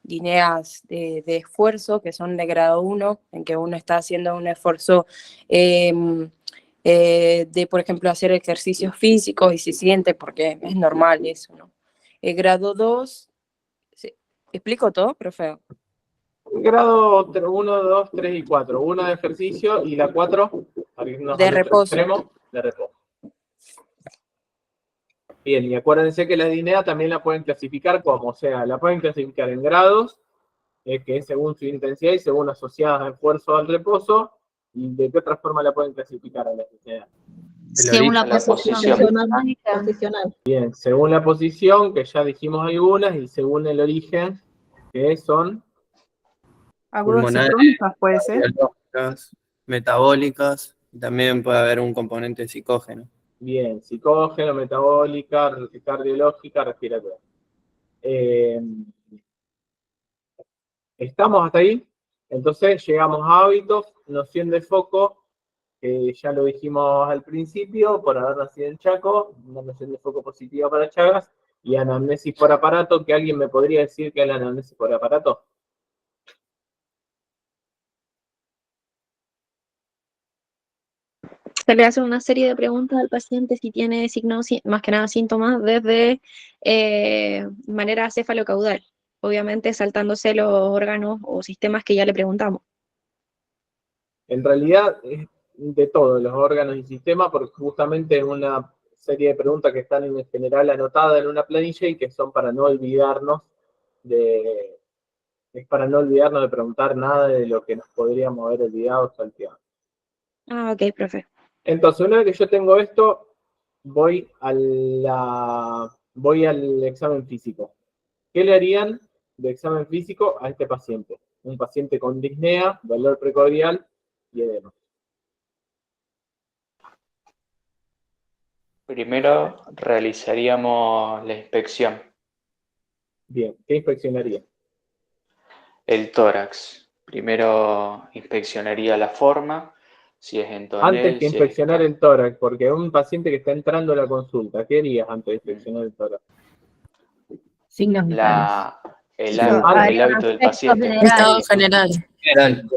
Disneas de esfuerzo, que son de grado 1, en que uno está haciendo un esfuerzo de, por ejemplo, hacer ejercicios físicos y se siente, porque es normal eso, ¿no? El grado 2, ¿explico todo, profe? Grado 1, 2, 3 y 4. 1 de ejercicio y la 4, De reposo. de reposo. Bien, y acuérdense que la disnea también la pueden clasificar como, o sea, la pueden clasificar en grados, que es según su intensidad y según asociadas al esfuerzo al reposo, y de qué otra forma la pueden clasificar a la disnea. Según la posición. Posicional. Bien, según la posición, que ya dijimos algunas, y según el origen, que son Agudas y crónicas, puede ser. cardiológicas, metabólicas, y también puede haber un componente psicógeno. Bien, psicógeno, metabólica, cardiológica, respiratoria. ¿Estamos hasta ahí? Entonces llegamos a hábitos, noción de foco, que ya lo dijimos al principio, por haber nacido en Chaco, una noción de foco positiva para Chagas, y anamnesis por aparato, que alguien me podría decir que es la anamnesis por aparato. Se le hace una serie de preguntas al paciente si tiene signos, más que nada síntomas, desde manera cefalocaudal, obviamente saltándose los órganos o sistemas que ya le preguntamos. En realidad es de todos los órganos y sistemas, porque justamente es una serie de preguntas que están en general anotadas en una planilla y que son para no olvidarnos de preguntar nada de lo que nos podríamos haber olvidado o salteado. Ok, profe. Entonces, una vez que yo tengo esto, voy al examen físico. ¿Qué le harían de examen físico a este paciente? Un paciente con disnea, dolor precordial y edema. Primero realizaríamos la inspección. Bien, ¿qué inspeccionaría? El tórax. Primero inspeccionaría la forma, si es en Antes tonel, que si es inspeccionar el tórax, porque un paciente que está entrando a la consulta, ¿qué harías antes de inspeccionar el tórax? Signos vitales. el Antes, hábito del paciente. Estado general. General.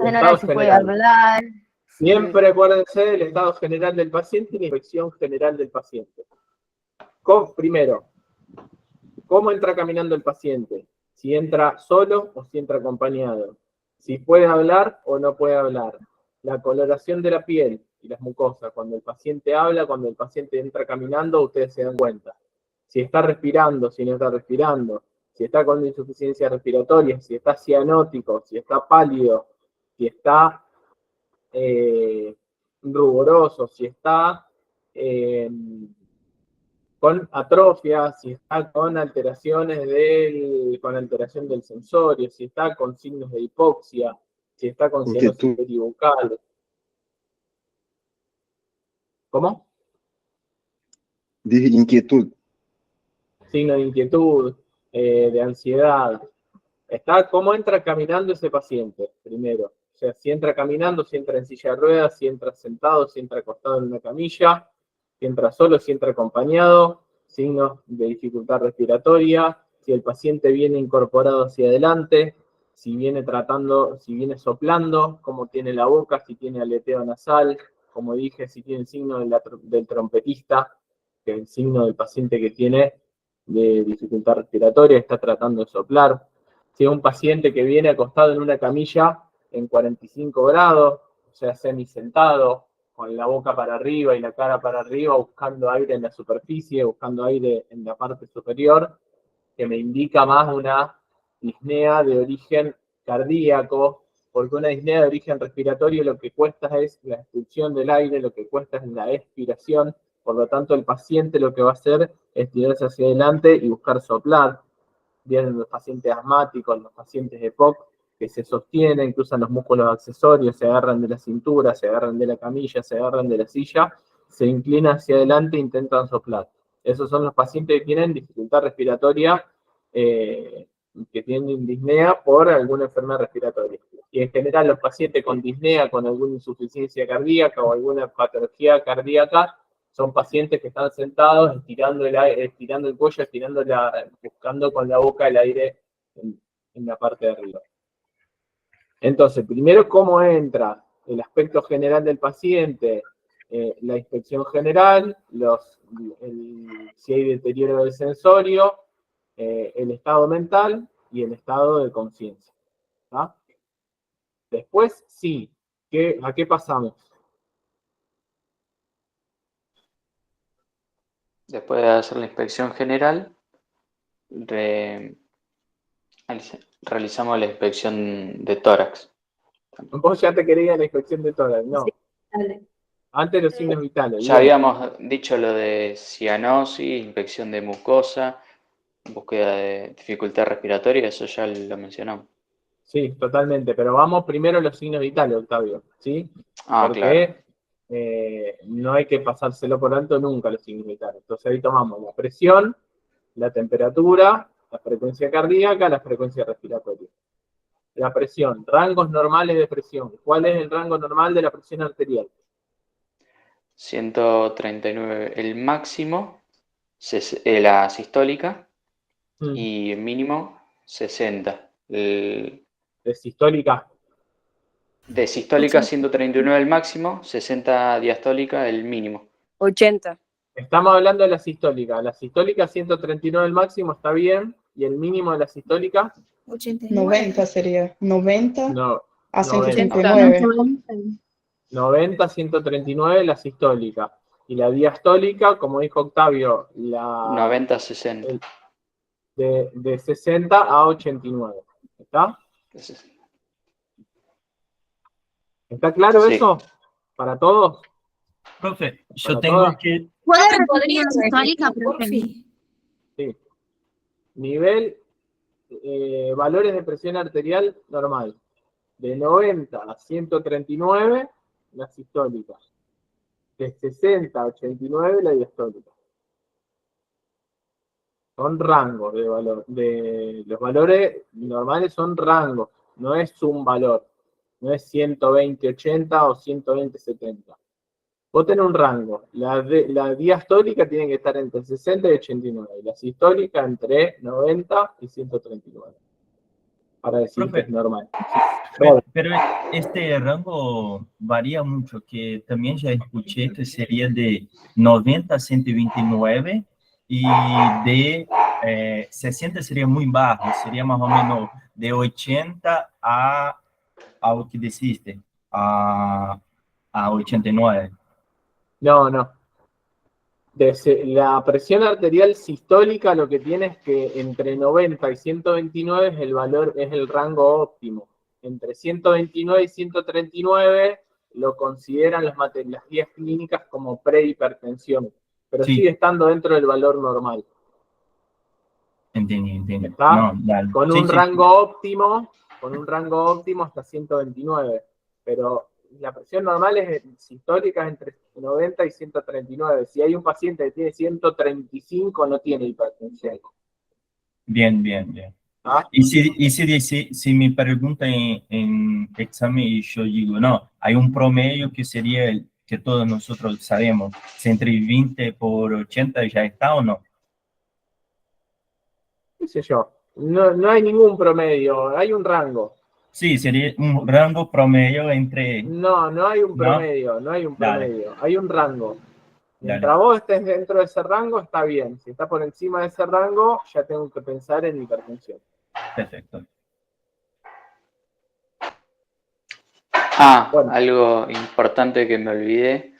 el estado Se puede general. hablar. Siempre acuérdense del estado general del paciente y la inspección general del paciente. Primero, ¿cómo entra caminando el paciente? Si entra solo o si entra acompañado. Si puede hablar o no puede hablar. La coloración de la piel y las mucosas. Cuando el paciente habla, cuando el paciente entra caminando, ustedes se dan cuenta. Si está respirando, si no está respirando. Si está con insuficiencia respiratoria, si está cianótico, si está pálido, si está ruboroso, si está con atrofia, si está con alteraciones con alteración del sensorio, si está con signos de hipoxia, si está con cianosis peribucal. ¿Cómo? Dije inquietud. Signo de inquietud, de ansiedad. ¿Cómo entra caminando ese paciente? Primero. O sea, si entra caminando, si entra en silla de ruedas, si entra sentado, si entra acostado en una camilla, si entra solo, si entra acompañado, signos de dificultad respiratoria, si el paciente viene incorporado hacia adelante, si viene soplando, cómo tiene la boca, si tiene aleteo nasal, como dije, si tiene el signo del trompetista, que es el signo del paciente que tiene de dificultad respiratoria, está tratando de soplar. Si es un paciente que viene acostado en una camilla en 45 grados, o sea, semisentado, con la boca para arriba y la cara para arriba, buscando aire en la superficie, buscando aire en la parte superior, que me indica más una disnea de origen cardíaco, porque una disnea de origen respiratorio lo que cuesta es la expulsión del aire, lo que cuesta es la expiración, por lo tanto el paciente lo que va a hacer es tirarse hacia adelante y buscar soplar. Vienen los pacientes asmáticos, los pacientes EPOC, que se sostienen, que usan los músculos accesorios, se agarran de la cintura, se agarran de la camilla, se agarran de la silla, se inclinan hacia adelante e intentan soplar. Esos son los pacientes que tienen dificultad respiratoria, que tienen disnea por alguna enfermedad respiratoria. Y en general los pacientes con disnea, con alguna insuficiencia cardíaca o alguna patología cardíaca, son pacientes que están sentados, estirando el cuello, buscando con la boca el aire en la parte de arriba. Entonces, primero, ¿cómo entra? El aspecto general del paciente, la inspección general, si hay deterioro del sensorio, el estado mental y el estado de conciencia. Después, sí, ¿a qué pasamos? Después de hacer la inspección general, realizamos la inspección de tórax. Vos ya te querías la inspección de tórax, no. Sí, dale. Antes los signos vitales. Ya bien. habíamos dicho lo de cianosis, inspección de mucosa, búsqueda de dificultad respiratoria, eso ya lo mencionamos. Sí, totalmente, pero vamos primero a los signos vitales, Octavio, ¿sí? Porque no hay que pasárselo por alto nunca los signos vitales. Entonces ahí tomamos la presión, la temperatura, la frecuencia cardíaca, la frecuencia respiratoria. La presión, rangos normales de presión. ¿Cuál es el rango normal de la presión arterial? 139 el máximo, la sistólica, y el mínimo 60. ¿De sistólica? De sistólica 139 el máximo, 60 diastólica el mínimo. 80. Estamos hablando de la sistólica. La sistólica 139 el máximo está bien, y el mínimo de la sistólica 90 sería. 90 a 139. 139. 90, 139 la sistólica. Y la diastólica, como dijo Octavio, 90 a 60. De 60 a 89. ¿Está? ¿Está claro eso? ¿Para todos? Profe, yo ¿Para tengo todas? que... ¿Puede repetir la sistólica, profe? Sí. Nivel, valores de presión arterial normal. De 90 a 139 la sistólica. De 60 a 89 la diastólica. Son rangos de valor. Los valores normales son rangos. no es un valor, no es 120-80 o 120-70. Vos tenés un rango, la diastólica tiene que estar entre 60 y 89, y la sistólica entre 90 y 139, para decir que es normal. Pero este rango varía mucho, que también ya escuché que sería de 90 a 129 y de 60 sería muy bajo, sería más o menos de 80 a lo que deciste, a 89. No. La presión arterial sistólica lo que tiene es que entre 90 y 129 es el valor, es el rango óptimo. Entre 129 y 139 lo consideran las guías clínicas como prehipertensión, pero Sí. sigue estando dentro del valor normal. Entendí. ¿Está? No, dale. Con Sí, un sí. rango óptimo hasta 129, pero la presión normal es sistólica entre 90 y 139. Si hay un paciente que tiene 135, no tiene hipertensión. Bien. ¿Ah? Y si me preguntan en examen y yo digo, no, hay un promedio que sería el que todos nosotros sabemos, si entre 20 por 80 ya está o no. ¿Qué sé yo? No hay ningún promedio, hay un rango. Sí, sería un rango promedio entre... No hay un ¿No? promedio, Dale. hay un rango. Mientras Dale. vos estés dentro de ese rango, está bien. Si estás por encima de ese rango, ya tengo que pensar en hipertensión. Perfecto. Bueno. Algo importante que me olvidé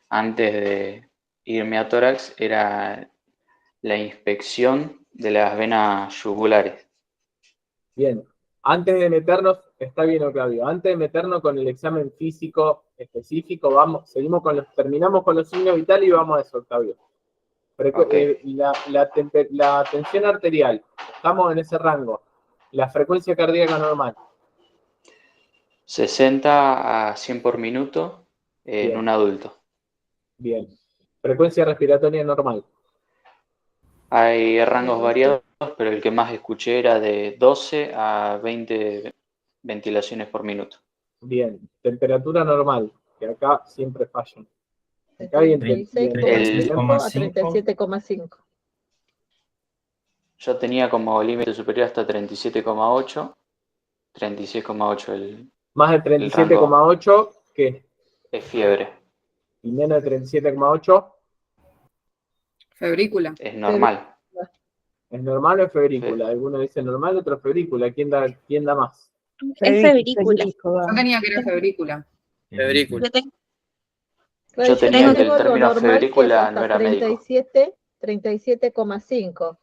antes de irme a tórax era la inspección de las venas yugulares. Bien. Antes de meternos, está bien, Octavio, antes de meternos con el examen físico específico, terminamos con los signos vitales y vamos a eso, Octavio. La tensión arterial, estamos en ese rango. La frecuencia cardíaca normal. 60 a 100 por minuto en Bien. un adulto. Bien. Frecuencia respiratoria normal. Hay rangos variados, pero el que más escuché era de 12 a 20 ventilaciones por minuto. Bien. Temperatura normal, que acá siempre fallan. Acá De hay 36,5 a 37,5. Yo tenía como límite superior hasta 37,8. 36,8 el más de 37,8, ¿qué? es fiebre. Y menos de 37,8. Febrícula. Es normal. ¿Es normal o es febrícula? Algunos dicen normal, otro febrícula. ¿Quién da más? Es febrícula. Yo tenía que era febrícula. Febrícula. Yo tenía que el tengo lo término normal, que es febrícula no hasta era médico. 37,5.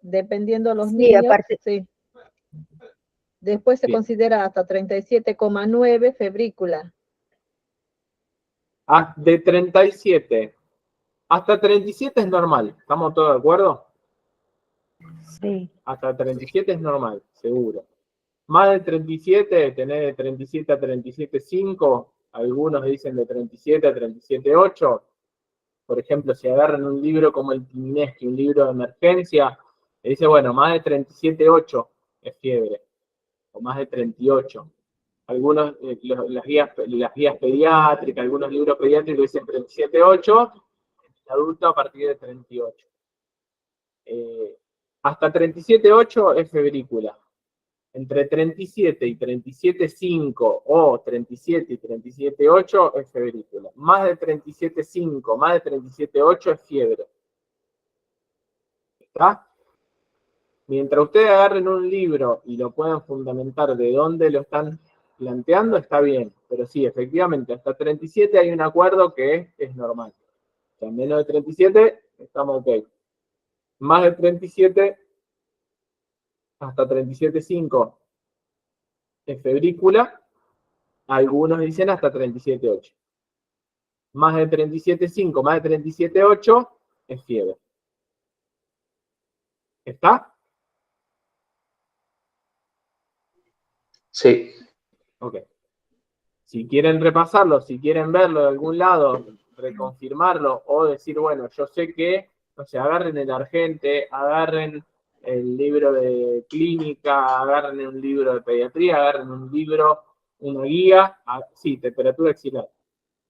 Dependiendo los Sí, niños, aparte. sí. Después se Bien. considera hasta 37,9 febrícula. De 37 hasta 37 es normal. ¿Estamos todos de acuerdo? Sí. Hasta 37 es normal, seguro. Más de 37, tener de 37 a 37,5, algunos dicen de 37 a 37,8. Por ejemplo, si agarran un libro como el Timineschi, un libro de emergencia, le dice, bueno, más de 37,8 es fiebre, o más de 38. Algunos, las guías pediátricas, algunos libros pediátricos dicen 37,8, el adulto a partir de 38. Hasta 37,8 es febrícula. Entre 37 y 37,5 o 37 y 37,8 es febrícula. Más de 37,5, más de 37,8 es fiebre. ¿Está? Mientras ustedes agarren un libro y lo puedan fundamentar de dónde lo están planteando, está bien. Pero sí, efectivamente, hasta 37 hay un acuerdo que es normal. O sea, menos de 37, estamos ok. Más de 37, hasta 37,5 es febrícula. Algunos dicen hasta 37,8. Más de 37,5, más de 37,8 es fiebre. ¿Está? Sí. Ok. Si quieren repasarlo, si quieren verlo de algún lado, reconfirmarlo o decir, bueno, yo sé que, no sé, agarren el Argente, agarren el libro de clínica, agarren un libro de pediatría, agarren un libro, una guía, sí, temperatura axilar.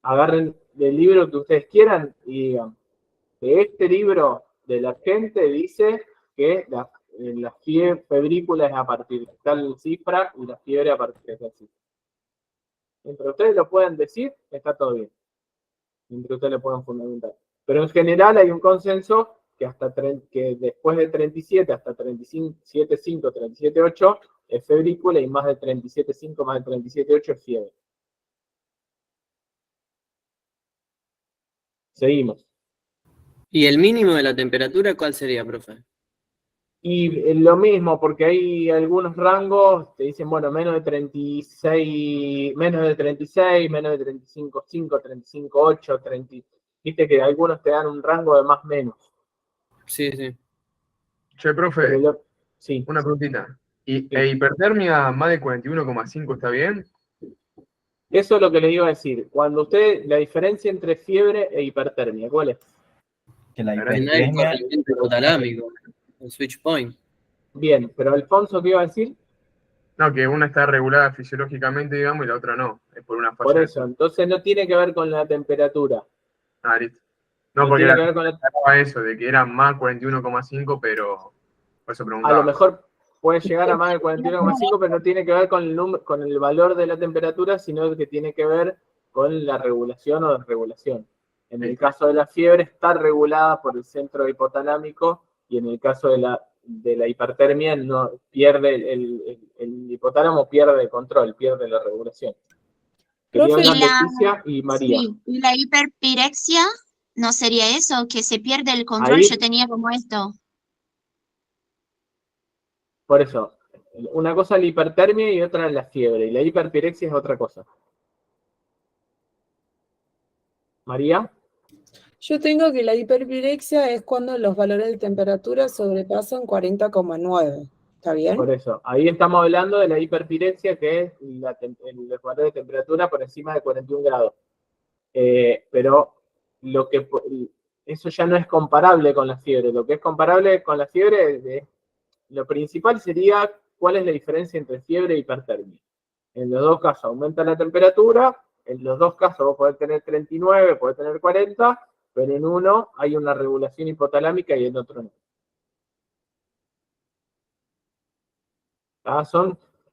Agarren el libro que ustedes quieran y digan, que este libro de la gente dice que la febrícula es a partir de tal cifra y la fiebre a partir de tal cifra. Mientras ustedes lo puedan decir, está todo bien. Mientras ustedes lo puedan fundamentar. Pero en general hay un consenso que después de 37 hasta 37,5, 37,8 es febrícula y más de 37,5, más de 37,8 es fiebre. Seguimos. ¿Y el mínimo de la temperatura cuál sería, profe? Y lo mismo, porque hay algunos rangos, te dicen, bueno, menos de 36, menos de 35,5, 35,8, 30. Viste que algunos te dan un rango de más menos. Sí, sí. Che, profe, sí. Una preguntita. ¿Hipertermia más de 41,5 está bien? Eso es lo que les iba a decir. Cuando la diferencia entre fiebre e hipertermia, ¿cuál es? Que la El hipertermia... corrimiento hipotalámico, el switch point. Bien, pero Alfonso, ¿qué iba a decir? No, que una está regulada fisiológicamente, digamos, y la otra no. Es por una falla. Por eso, entonces no tiene que ver con la temperatura. Ah, listo. No, porque era eso, de que era más 41,5, pero por eso preguntaba. A lo mejor puede llegar a más del 41,5, pero no tiene que ver con el valor de la temperatura, sino que tiene que ver con la regulación o desregulación. En el caso de la fiebre está regulada por el centro hipotalámico y en el caso de la hipertermia no pierde el hipotálamo pierde el control, pierde la regulación. Quería hablar Leticia y María. Sí, y la hiperpirexia, ¿no sería eso? Que se pierde el control. Ahí, yo tenía como esto. Por eso, una cosa es la hipertermia y otra es la fiebre, y la hiperpirexia es otra cosa. María. Yo tengo que la hiperpirexia es cuando los valores de temperatura sobrepasan 40,9. ¿Está bien? Por eso, ahí estamos hablando de la hiperpirexia, que es los valores de temperatura por encima de 41 grados. Pero eso ya no es comparable con la fiebre. Lo que es comparable con la fiebre, lo principal sería cuál es la diferencia entre fiebre e hipertermia. En los dos casos aumenta la temperatura, en los dos casos vos podés tener 39, podés tener 40, pero en uno hay una regulación hipotalámica y en otro no.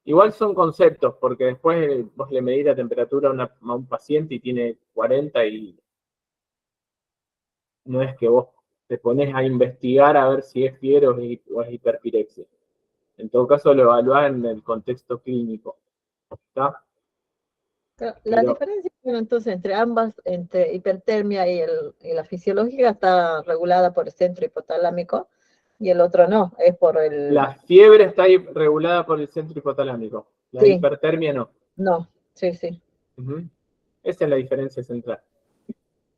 Igual son conceptos, porque después vos le medís la temperatura a un paciente y tiene 40 y no es que vos te pones a investigar a ver si es fiebre o es hiperpirexia. En todo caso lo evaluás en el contexto clínico. ¿Está? La diferencia entonces entre ambas, entre hipertermia y la fisiológica, está regulada por el centro hipotalámico y el otro no, es por el... La fiebre está regulada por el centro hipotalámico, la hipertermia no. No, sí, sí. Esa es la diferencia central.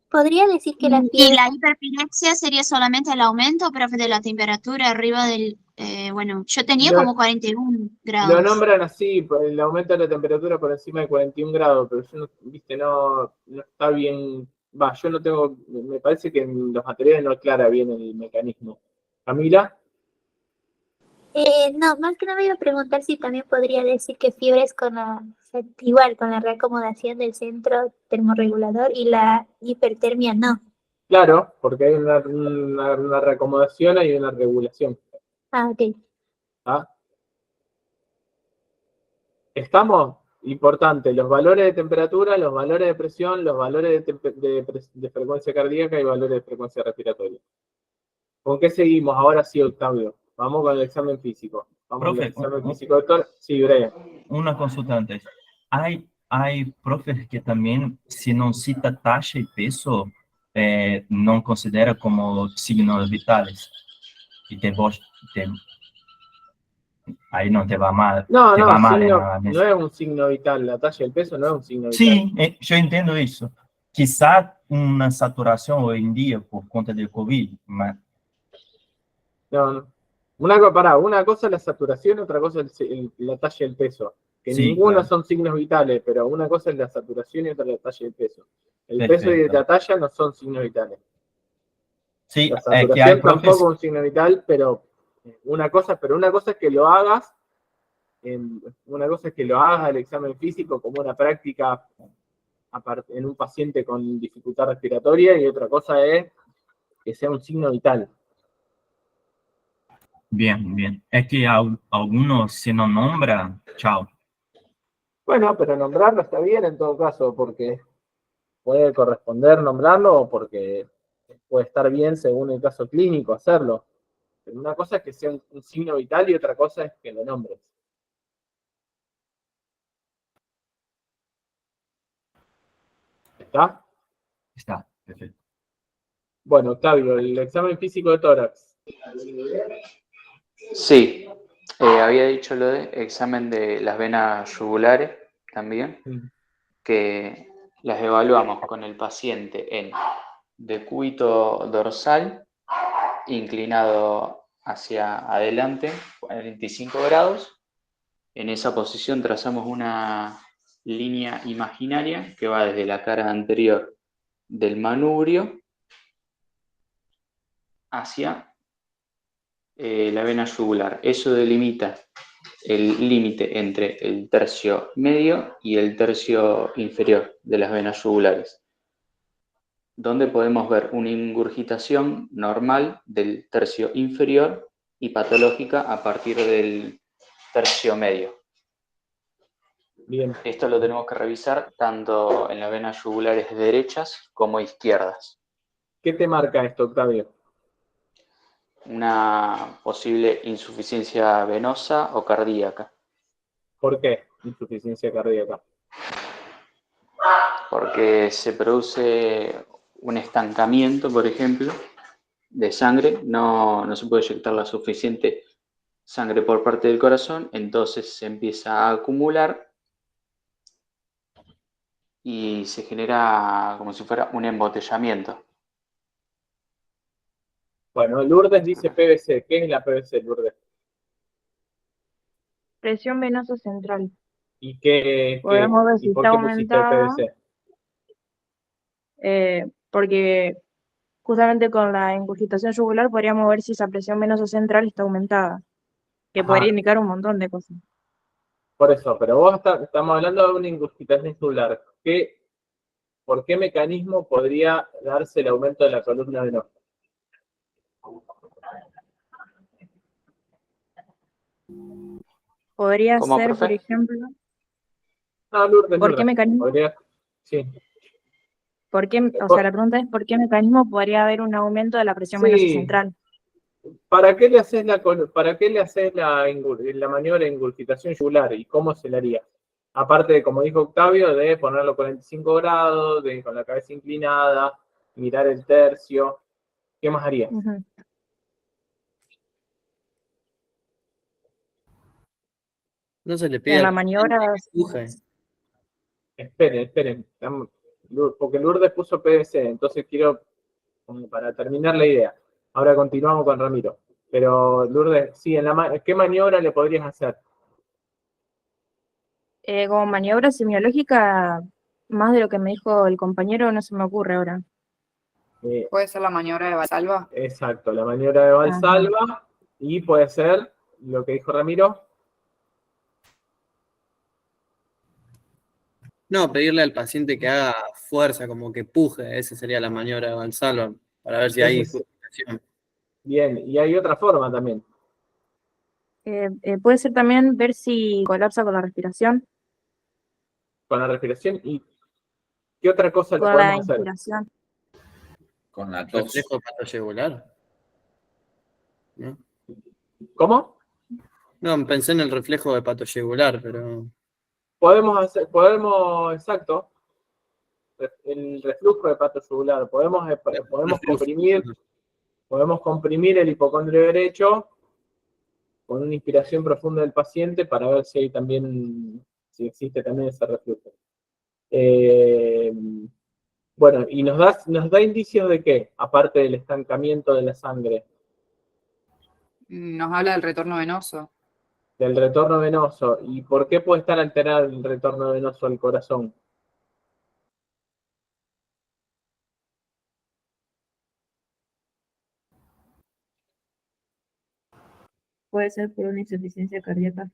¿Podría decir que la Y fiebre... la hiperpirexia sería solamente el aumento, profe, de la temperatura arriba del... bueno, yo tenía como 41 grados. Lo nombran así, el aumento de la temperatura por encima de 41 grados, pero yo no está bien... yo no tengo... Me parece que en los materiales no aclara bien el mecanismo. ¿Camila? No, más que nada iba a preguntar si también podría decir que fiebre es igual con la reacomodación del centro termorregulador y la hipertermia no. Claro, porque hay una reacomodación y una regulación. Ah, ok. ¿Ah? Estamos, importante, los valores de temperatura, los valores de presión, los valores de frecuencia cardíaca y valores de frecuencia respiratoria. ¿Con qué seguimos? Ahora sí, Octavio. Vamos con el examen físico. Vamos con el examen físico, doctor. Sí, Brian. Una consulta antes. Hay profes que también, si no cita taxa y peso, no considera como signos vitales. Y ahí no te va mal. No, no es un signo vital. La talla y el peso no es un signo vital. Sí, yo entiendo eso. Quizá una saturación hoy en día por cuenta del COVID. No. Una cosa es la saturación, otra cosa es la talla y el peso. Que sí, ninguno son signos vitales, pero una cosa es la saturación y otra la talla y el peso. El peso y la talla no son signos vitales. Sí, la saturación tampoco es un signo vital, pero Una cosa es que lo hagas, una cosa es que lo hagas el examen físico como una práctica en un paciente con dificultad respiratoria, y otra cosa es que sea un signo vital. Bien, bien. Es que algunos se no nombra, chao. Bueno, pero nombrarlo está bien en todo caso, porque puede corresponder nombrarlo o porque puede estar bien según el caso clínico hacerlo. Pero una cosa es que sea un signo vital y otra cosa es que lo nombres. ¿Está? Está, perfecto. Bueno, Octavio, el examen físico de tórax. Sí, había dicho lo de examen de las venas yugulares también, que las evaluamos con el paciente en decúbito dorsal, inclinado hacia adelante, 45 grados. En esa posición trazamos una línea imaginaria que va desde la cara anterior del manubrio hacia la vena yugular. Eso delimita el límite entre el tercio medio y el tercio inferior de las venas yugulares, donde podemos ver una ingurgitación normal del tercio inferior y patológica a partir del tercio medio. Bien. Esto lo tenemos que revisar tanto en las venas yugulares derechas como izquierdas. ¿Qué te marca esto, Octavio? Una posible insuficiencia venosa o cardíaca. ¿Por qué insuficiencia cardíaca? Porque se produce un estancamiento, por ejemplo, de sangre, no se puede inyectar la suficiente sangre por parte del corazón, entonces se empieza a acumular y se genera como si fuera un embotellamiento. Bueno, Lourdes dice PVC. ¿Qué es la PVC, Lourdes? Presión venosa central. ¿Y Podemos ver si por está qué pusiste aumentada, PVC? porque justamente con la ingurgitación yugular podríamos ver si esa presión venosa central está aumentada, que Ajá. podría indicar un montón de cosas. Por eso, pero estamos hablando de una ingurgitación yugular. ¿Por qué mecanismo podría darse el aumento de la columna venosa? Podría ¿Cómo, ser, por profe? ejemplo, No, Lourdes, ¿por qué mecanismo? Sí. ¿Por qué, o sea, la pregunta es ¿por qué mecanismo podría haber un aumento de la presión venosa Sí. central? ¿Para qué le haces la maniobra de ingurgitación yugular y cómo se la haría? Aparte de, como dijo Octavio, de ponerlo 45 grados, con la cabeza inclinada, mirar el tercio. ¿Qué más harías? Ujú. No se le pide En la al maniobra, paciente que empuje. Esperen. Porque Lourdes puso PVC, entonces quiero, como para terminar la idea. Ahora continuamos con Ramiro. Pero Lourdes, sí, ¿qué maniobra le podrías hacer? como maniobra semiológica, más de lo que me dijo el compañero, no se me ocurre ahora. Puede ser la maniobra de Valsalva. Exacto, la maniobra de Valsalva, y puede ser lo que dijo Ramiro. No, pedirle al paciente que haga fuerza, como que puje, esa sería la maniobra de Valsalva, para ver si hay Ese sí. ingurgitación. Bien, y hay otra forma también. Puede ser también ver si colapsa con la respiración, Con la respiración. ¿Y qué otra cosa le con la podemos hacer? inspiración. Con la tos. Reflejo patoyegular. ¿No? ¿Cómo? No, pensé en el reflejo de patoyegular, pero Exacto, el reflujo de pato yugular. Podemos comprimir el hipocondrio derecho con una inspiración profunda del paciente para ver si existe también ese reflujo. Bueno, y nos da indicios de qué, aparte del estancamiento de la sangre, Nos habla del retorno venoso. del retorno venoso. ¿Y por qué puede estar alterado el retorno venoso al corazón? puede ser por una insuficiencia cardíaca.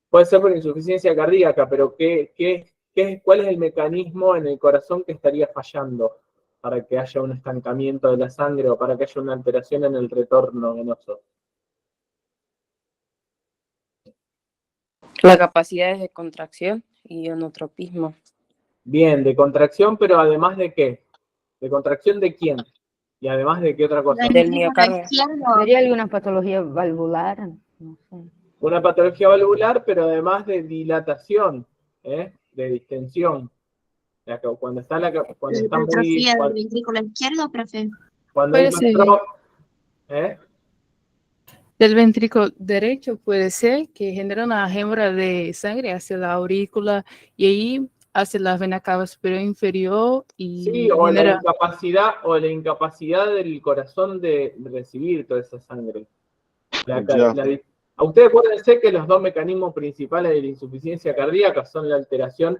Puede ser por insuficiencia cardíaca, pero ¿cuál es el mecanismo en el corazón que estaría fallando para que haya un estancamiento de la sangre o para que haya una alteración en el retorno venoso? La capacidad de contracción y ionotropismo. Bien, de contracción, pero además de qué? ¿De contracción de quién? Y además de qué otra cosa. Del miocardio. ¿Sería alguna patología valvular? No sé. Una patología valvular, pero además de dilatación, de distensión. Cuando está cuando está muy... Hipertrofia del ventrículo izquierdo, profe. Cuando hay Del ventrículo derecho puede ser que genera una hemorragia de sangre hacia la aurícula y ahí hacia la vena cava superior inferior y sí, o genera... la incapacidad del corazón de recibir toda esa sangre. A ustedes acuérdense que los dos mecanismos principales de la insuficiencia cardíaca son la alteración,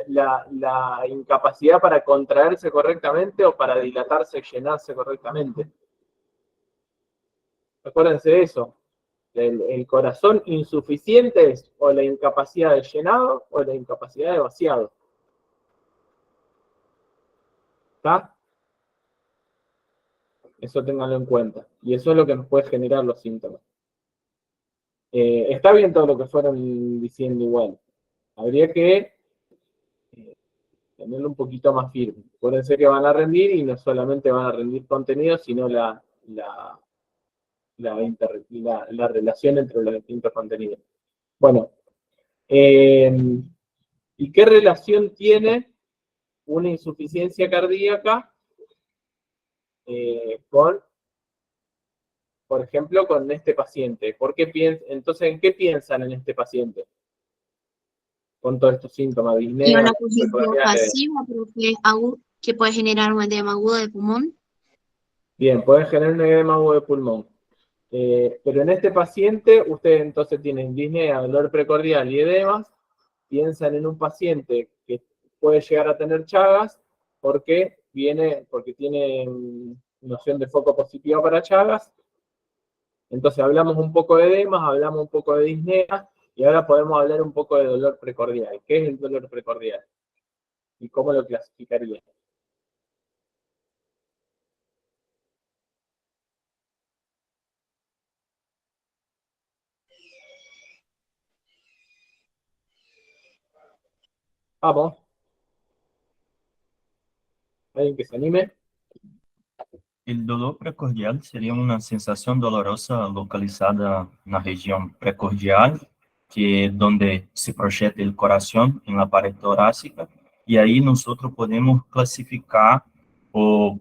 la incapacidad para contraerse correctamente o para dilatarse y llenarse correctamente. Acuérdense de eso. El corazón insuficiente es o la incapacidad de llenado o la incapacidad de vaciado. ¿Está? Eso ténganlo en cuenta. Y eso es lo que nos puede generar los síntomas. Está bien todo lo que fueron diciendo igual. Habría que tenerlo un poquito más firme. Acuérdense que van a rendir y no solamente van a rendir contenido, sino la relación entre los distintos contenidos. Bueno, ¿y qué relación tiene una insuficiencia cardíaca con, por ejemplo, con este paciente? Entonces, ¿en qué piensan en este paciente? Con todos estos síntomas, disnea, Y una posición pasiva, que puede generar un edema agudo de pulmón. Bien, puede generar un edema agudo de pulmón. Pero en este paciente, ustedes entonces tienen disnea, dolor precordial y edemas. Piensan en un paciente que puede llegar a tener Chagas porque tiene noción de foco positivo para Chagas. Entonces hablamos un poco de edemas, hablamos un poco de disnea y ahora podemos hablar un poco de dolor precordial. ¿Qué es el dolor precordial? ¿Y cómo lo clasificaría? Vamos. ¿Alguien que se anime? El dolor precordial sería una sensación dolorosa localizada en la región precordial, que es donde se proyecta el corazón en la pared torácica, y ahí nosotros podemos clasificar, o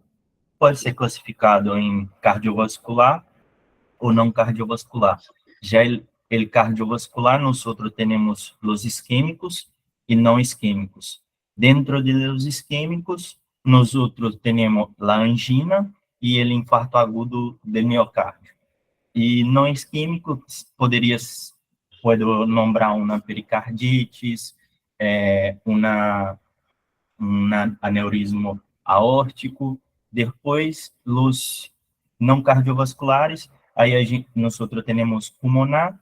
puede ser clasificado en cardiovascular o no cardiovascular. Ya el cardiovascular nosotros tenemos los isquémicos y no isquémicos. Dentro de los isquémicos, nosotros tenemos la angina y el infarto agudo del miocardio. Y no isquémico, puedo nombrar una pericarditis, un aneurismo aórtico. Después, los no cardiovasculares, aí nosotros tenemos pulmonar,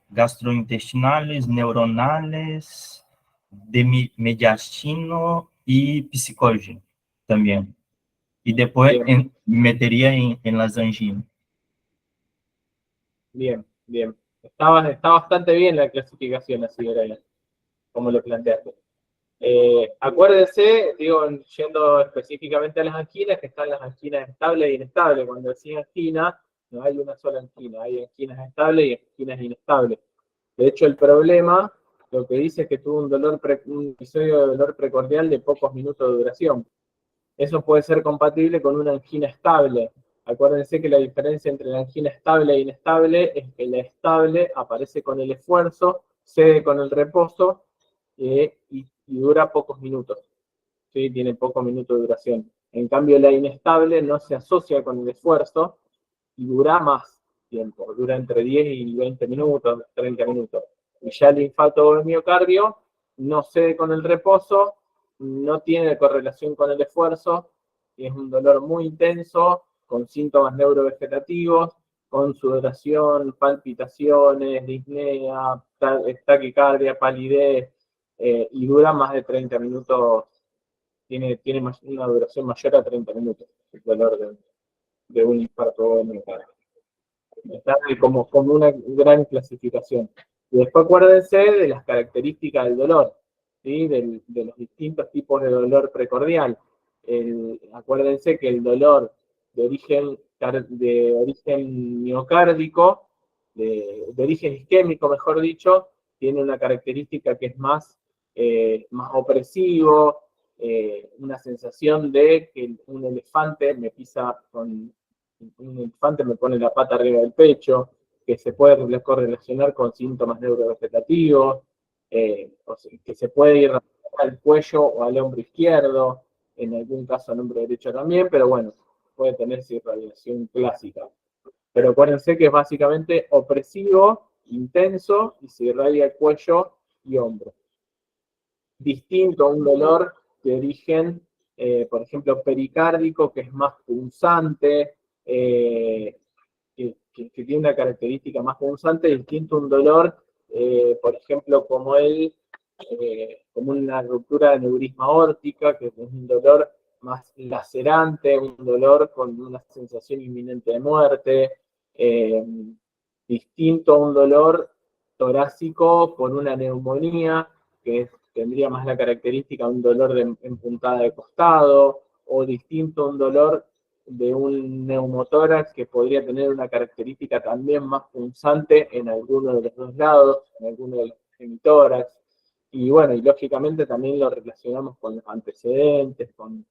gastrointestinales, neuronales, de mediastino y psicógeno también. Y después metería en las anginas. Bien, bien. Está bastante bien la clasificación, así era como lo planteaste. Acuérdense, digo, yendo específicamente a las anginas, que están las anginas estables e inestables. Cuando decís angina, no hay una sola angina, hay anginas estables y anginas inestables. De hecho, el problema, lo que dice es que tuvo un episodio de dolor precordial de pocos minutos de duración. Eso puede ser compatible con una angina estable. Acuérdense que la diferencia entre la angina estable e inestable es que la estable aparece con el esfuerzo, cede con el reposo y dura pocos minutos. ¿Sí? Tiene pocos minutos de duración. En cambio, la inestable no se asocia con el esfuerzo y dura más tiempo. Dura entre 10 y 20 minutos, 30 minutos. Y ya el infarto del miocardio no cede con el reposo, no tiene correlación con el esfuerzo, y es un dolor muy intenso, con síntomas neurovegetativos, con sudoración, palpitaciones, disnea, taquicardia, palidez, y dura más de 30 minutos, tiene una duración mayor a 30 minutos, el dolor de un infarto miocardio. Está como una gran clasificación. Y después acuérdense de las características del dolor, ¿sí? De los distintos tipos de dolor precordial. Acuérdense que el dolor de origen miocárdico, de origen isquémico, mejor dicho, tiene una característica que es más opresivo, una sensación de que un elefante me pisa un elefante me pone la pata arriba del pecho, que se puede correlacionar con síntomas neurovegetativos, o sea, que se puede ir al cuello o al hombro izquierdo, en algún caso al hombro derecho también, pero bueno, puede tener irradiación clásica. Pero acuérdense que es básicamente opresivo, intenso, y se irradia el cuello y hombro. Distinto a un dolor de origen, por ejemplo, pericárdico, que es más punzante, que tiene una característica más punzante, distinto a un dolor, por ejemplo, como una ruptura de aneurisma aórtica, que es un dolor más lacerante, un dolor con una sensación inminente de muerte, distinto a un dolor torácico por una neumonía, que tendría más la característica de un dolor en puntada de costado, o distinto a un dolor de un neumotórax que podría tener una característica también más punzante en alguno de los dos lados, en alguno de los genitórax. Y bueno, y lógicamente también lo relacionamos con los antecedentes, con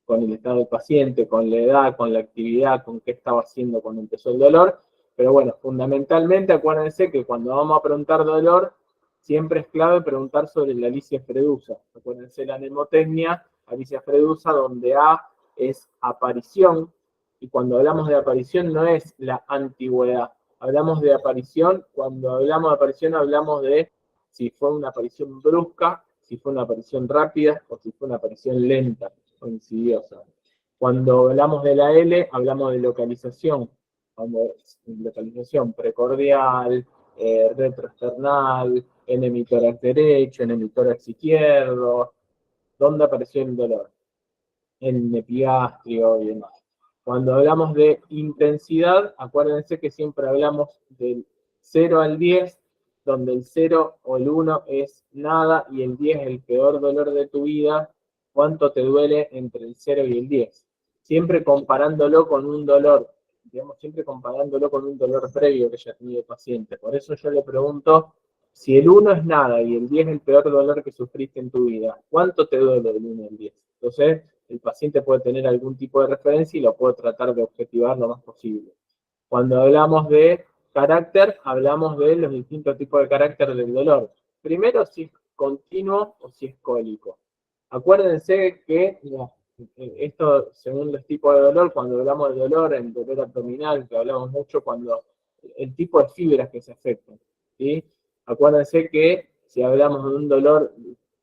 el estado del paciente, con la edad, con la actividad, con qué estaba haciendo cuando empezó el dolor. Pero bueno, fundamentalmente acuérdense que cuando vamos a preguntar dolor, siempre es clave preguntar sobre la Alicia Fredusa. Acuérdense la mnemotecnia, Alicia Fredusa, donde A es aparición, y cuando hablamos de aparición no es la antigüedad. Hablamos de aparición, cuando hablamos de aparición hablamos de si fue una aparición brusca, si fue una aparición rápida, o si fue una aparición lenta o insidiosa. Cuando hablamos de la L, hablamos de localización. Cuando es localización precordial, retroesternal, en hemitórax derecho, en hemitórax izquierdo, ¿dónde apareció el dolor? En el epigastrio y demás. Cuando hablamos de intensidad, acuérdense que siempre hablamos del 0 al 10, donde el 0 o el 1 es nada y el 10 es el peor dolor de tu vida. ¿Cuánto te duele entre el 0 y el 10? Siempre comparándolo con un dolor, digamos, siempre comparándolo con un dolor previo que haya tenido el paciente. Por eso yo le pregunto, si el 1 es nada y el 10 es el peor dolor que sufriste en tu vida, ¿cuánto te duele del 1 al 10? Entonces, el paciente puede tener algún tipo de referencia y lo puedo tratar de objetivar lo más posible. Cuando hablamos de carácter, hablamos de los distintos tipos de carácter del dolor. Primero, si es continuo o si es cólico. Acuérdense que esto, según los tipos de dolor, cuando hablamos de dolor, en dolor abdominal, que hablamos mucho, cuando el tipo de fibras que se afectan, ¿sí? Acuérdense que si hablamos de un dolor,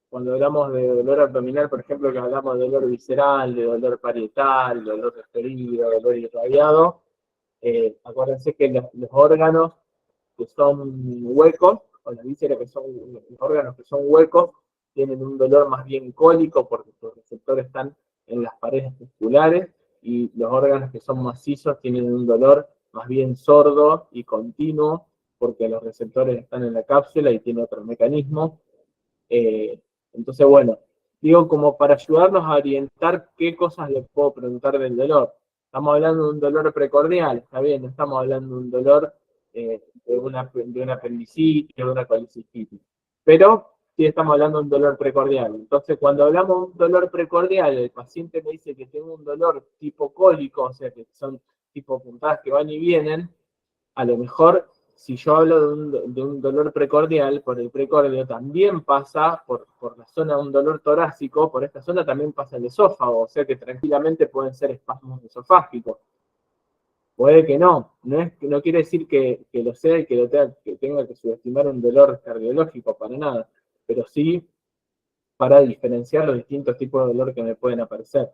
cuando hablamos de dolor abdominal, por ejemplo, que hablamos de dolor visceral, de dolor parietal, dolor referido, dolor irradiado, acuérdense que los órganos que son huecos, o las vísceras que son los órganos que son huecos, tienen un dolor más bien cólico porque los receptores están en las paredes musculares, y los órganos que son macizos tienen un dolor más bien sordo y continuo porque los receptores están en la cápsula y tiene otro mecanismo. Entonces, bueno, digo como para ayudarnos a orientar qué cosas les puedo preguntar del dolor. Estamos hablando de un dolor precordial, está bien, no estamos hablando de un dolor de una apendicitis, de una colicistitis, pero sí estamos hablando de un dolor precordial. Entonces, cuando hablamos de un dolor precordial, el paciente me dice que tengo un dolor tipo cólico, o sea, que son tipo puntadas que van y vienen, a lo mejor, si yo hablo de un dolor precordial, por el precordio también pasa por la zona de un dolor torácico, por esta zona también pasa el esófago, o sea que tranquilamente pueden ser espasmos esofágicos. Puede que no quiere decir que lo sea y que tenga que subestimar un dolor cardiológico, para nada, pero sí para diferenciar los distintos tipos de dolor que me pueden aparecer.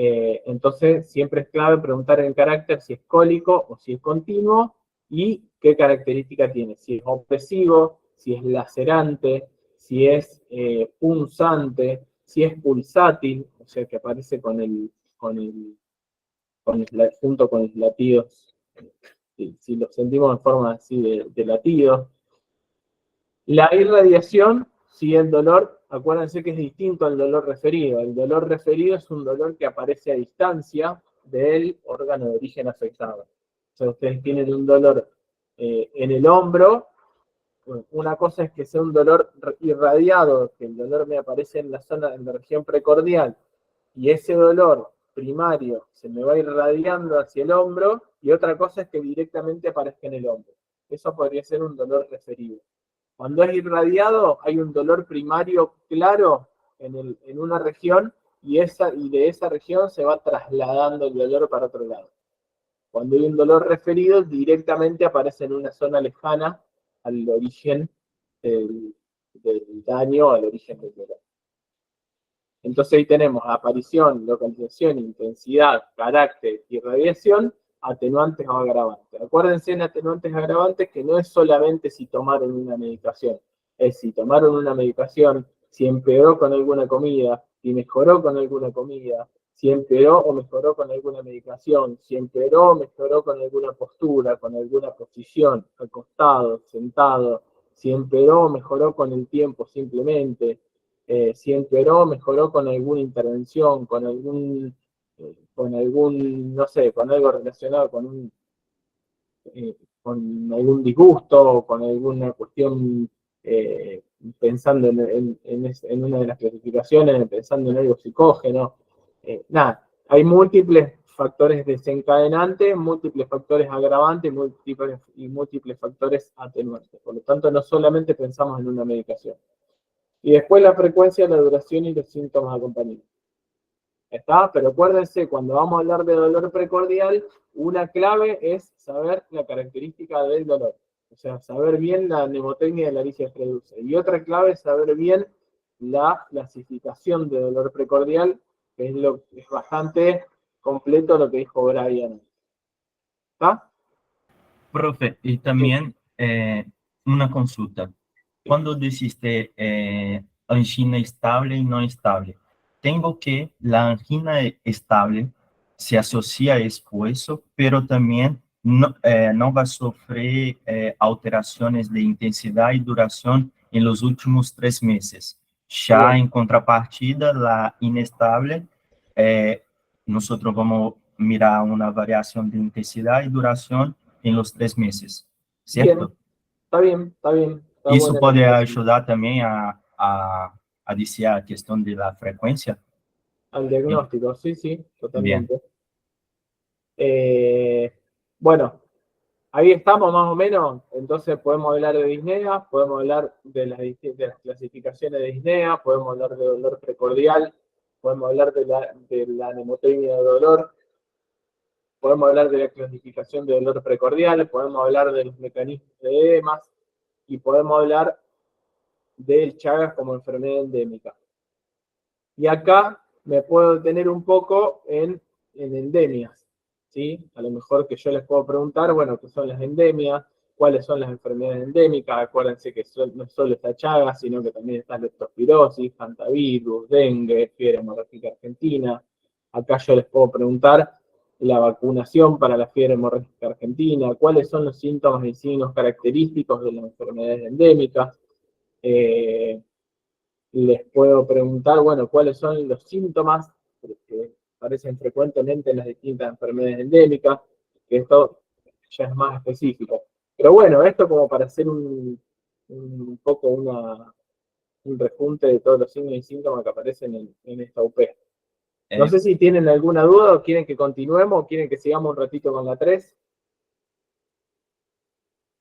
Entonces, siempre es clave preguntar en carácter si es cólico o si es continuo y qué característica tiene. Si es opresivo, si es lacerante, si es punzante, si es pulsátil, o sea que aparece junto con los latidos, si lo sentimos en forma así de latidos. La irradiación, si el dolor, acuérdense que es distinto al dolor referido. El dolor referido es un dolor que aparece a distancia del órgano de origen afectado. O sea, ustedes tienen un dolor en el hombro. Una cosa es que sea un dolor irradiado, que el dolor me aparece en la zona, en la región precordial, y ese dolor primario se me va irradiando hacia el hombro, y otra cosa es que directamente aparezca en el hombro. Eso podría ser un dolor referido. Cuando es irradiado, hay un dolor primario claro en una región, y de esa región se va trasladando el dolor para otro lado. Cuando hay un dolor referido, directamente aparece en una zona lejana al origen del daño, al origen del dolor. Entonces ahí tenemos aparición, localización, intensidad, carácter y radiación, atenuantes o agravantes. Acuérdense en atenuantes y agravantes que no es solamente si tomaron una medicación, es si tomaron una medicación, si empeoró con alguna comida, si mejoró con alguna comida, si empeoró o mejoró con alguna medicación, si empeoró o mejoró con alguna postura, con alguna posición, acostado, sentado, si empeoró o mejoró con el tiempo simplemente, si empeoró o mejoró con alguna intervención, con algún, no sé, con algo relacionado con algún disgusto o con alguna cuestión, pensando en una de las clasificaciones, pensando en algo psicógeno. Nada, hay múltiples factores desencadenantes, múltiples factores agravantes y múltiples factores atenuantes. Por lo tanto, no solamente pensamos en una medicación. Y después la frecuencia, la duración y los síntomas acompañantes. ¿Está? Pero acuérdense, cuando vamos a hablar de dolor precordial, una clave es saber la característica del dolor. O sea, saber bien la mnemotecnia de Laricia Freduce. Y otra clave es saber bien la clasificación de dolor precordial, que es bastante completo lo que dijo Brian. ¿Está? Profe, y también una consulta. Cuando dijiste angina estable y no estable, tengo que la angina estable se asocia a esfuerzo, pero también no va a sufrir alteraciones de intensidad y duración en los últimos 3 meses. Ya en contrapartida, la inestable, nosotros vamos a mirar una variación de intensidad y duración en los 3 meses, ¿cierto? Bien, está bien, está bien. Está Isso buena pode la ajudar também a dizer a questão da frequência? al diagnóstico, sí, sí, Bien. totalmente. Bueno, ahí estamos más o menos. Entonces podemos hablar de disnea, podemos hablar de las clasificaciones de disnea, podemos hablar de dolor precordial, podemos hablar de la mnemotecnia de dolor, podemos hablar de la clasificación de dolor precordial, podemos hablar de los mecanismos de edemas y podemos hablar del Chagas como enfermedad endémica. Y acá me puedo detener un poco en endemias, ¿sí? A lo mejor que yo les puedo preguntar, bueno, ¿qué son las endemias? ¿Cuáles son las enfermedades endémicas? Acuérdense que no solo está Chagas, sino que también está leptospirosis, hantavirus, dengue, fiebre hemorrágica argentina. Acá yo les puedo preguntar la vacunación para la fiebre hemorrágica argentina, cuáles son los síntomas y signos característicos de las enfermedades endémicas. Les puedo preguntar, bueno, cuáles son los síntomas que aparecen frecuentemente en las distintas enfermedades endémicas, que esto ya es más específico. Pero bueno, esto como para hacer un poco un rejunte de todos los signos y síntomas que aparecen en esta UP. No sé si tienen alguna duda o quieren que continuemos o quieren que sigamos un ratito con la 3.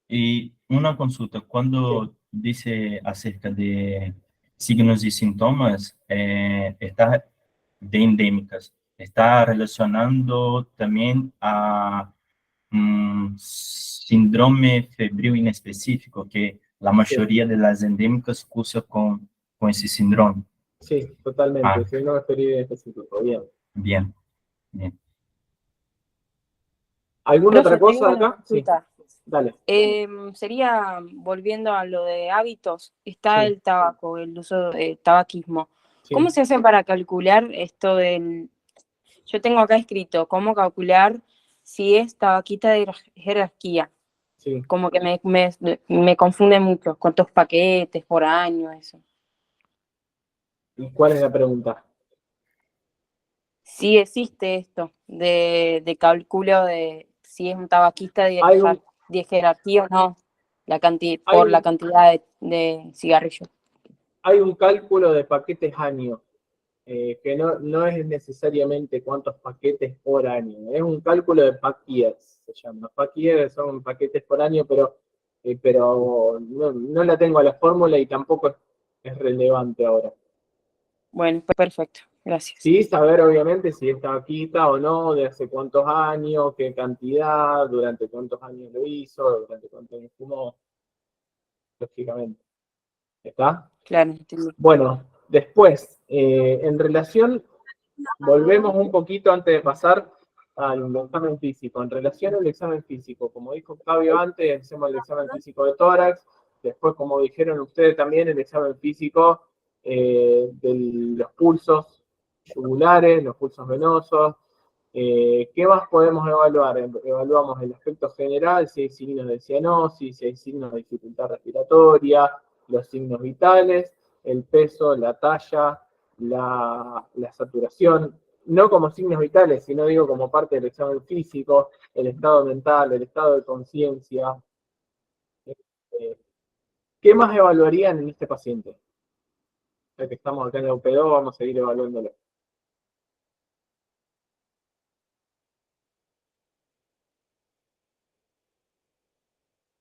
Y una consulta, cuando dice acerca de signos y síntomas, está de endémicas, está relacionando también a síndrome febril inespecífico, que la mayoría de las endémicas cursa con ese síndrome. Sí, totalmente. Síndrome febril inespecífico, bien. Bien. ¿Alguna otra Profe, cosa tengo una acá? Sí, consulta. dale. Sería, volviendo a lo de hábitos, está Sí. el tabaco, el uso de tabaquismo. Sí. ¿Cómo se hace para calcular esto del... Yo tengo acá escrito, cómo calcular si es tabaquista de jerarquía? Sí. Como que me confunde mucho, cuántos paquetes por año, eso. ¿Y cuál es la pregunta? Si existe esto de cálculo de si es un tabaquista Hay un, de jerarquía o no, hay por la un, cantidad de cigarrillos. hay un cálculo de paquetes año, que no es necesariamente cuántos paquetes por año, es un cálculo de pack years, se llama. Pack years son paquetes por año, pero no la tengo a la fórmula y tampoco es relevante ahora. Bueno, perfecto, gracias. Sí, saber obviamente si es tabaquista o no, de hace cuántos años, qué cantidad, durante cuántos años lo hizo, durante cuántos años fumó, lógicamente. ¿Está? Claro, entendí. Bueno, después, en relación, volvemos un poquito antes de pasar al examen físico. En relación al examen físico, como dijo Octavio antes, hacemos el examen físico de tórax, después, como dijeron ustedes también, el examen físico de los pulsos yugulares, los pulsos venosos. ¿Qué más podemos evaluar? Evaluamos el aspecto general, si hay signos de cianosis, si hay signos de dificultad respiratoria, los signos vitales, el peso, la talla, la saturación, no como signos vitales, sino digo como parte del examen físico, el estado mental, el estado de conciencia. ¿Qué más evaluarían en este paciente? Ya que estamos acá en la UP2, vamos a seguir evaluándolo.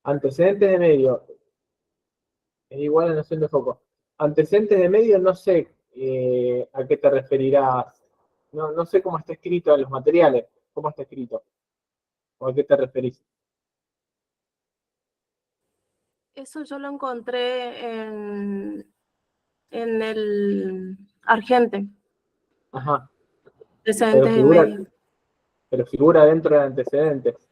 Antecedentes de medio, es igual a noción de foco. Antecedentes de medio, no sé a qué te referirás. No sé cómo está escrito en los materiales. ¿Cómo está escrito? ¿O a qué te referís? Eso yo lo encontré en el Argente. Ajá. Antecedentes de medio. Pero figura dentro de antecedentes.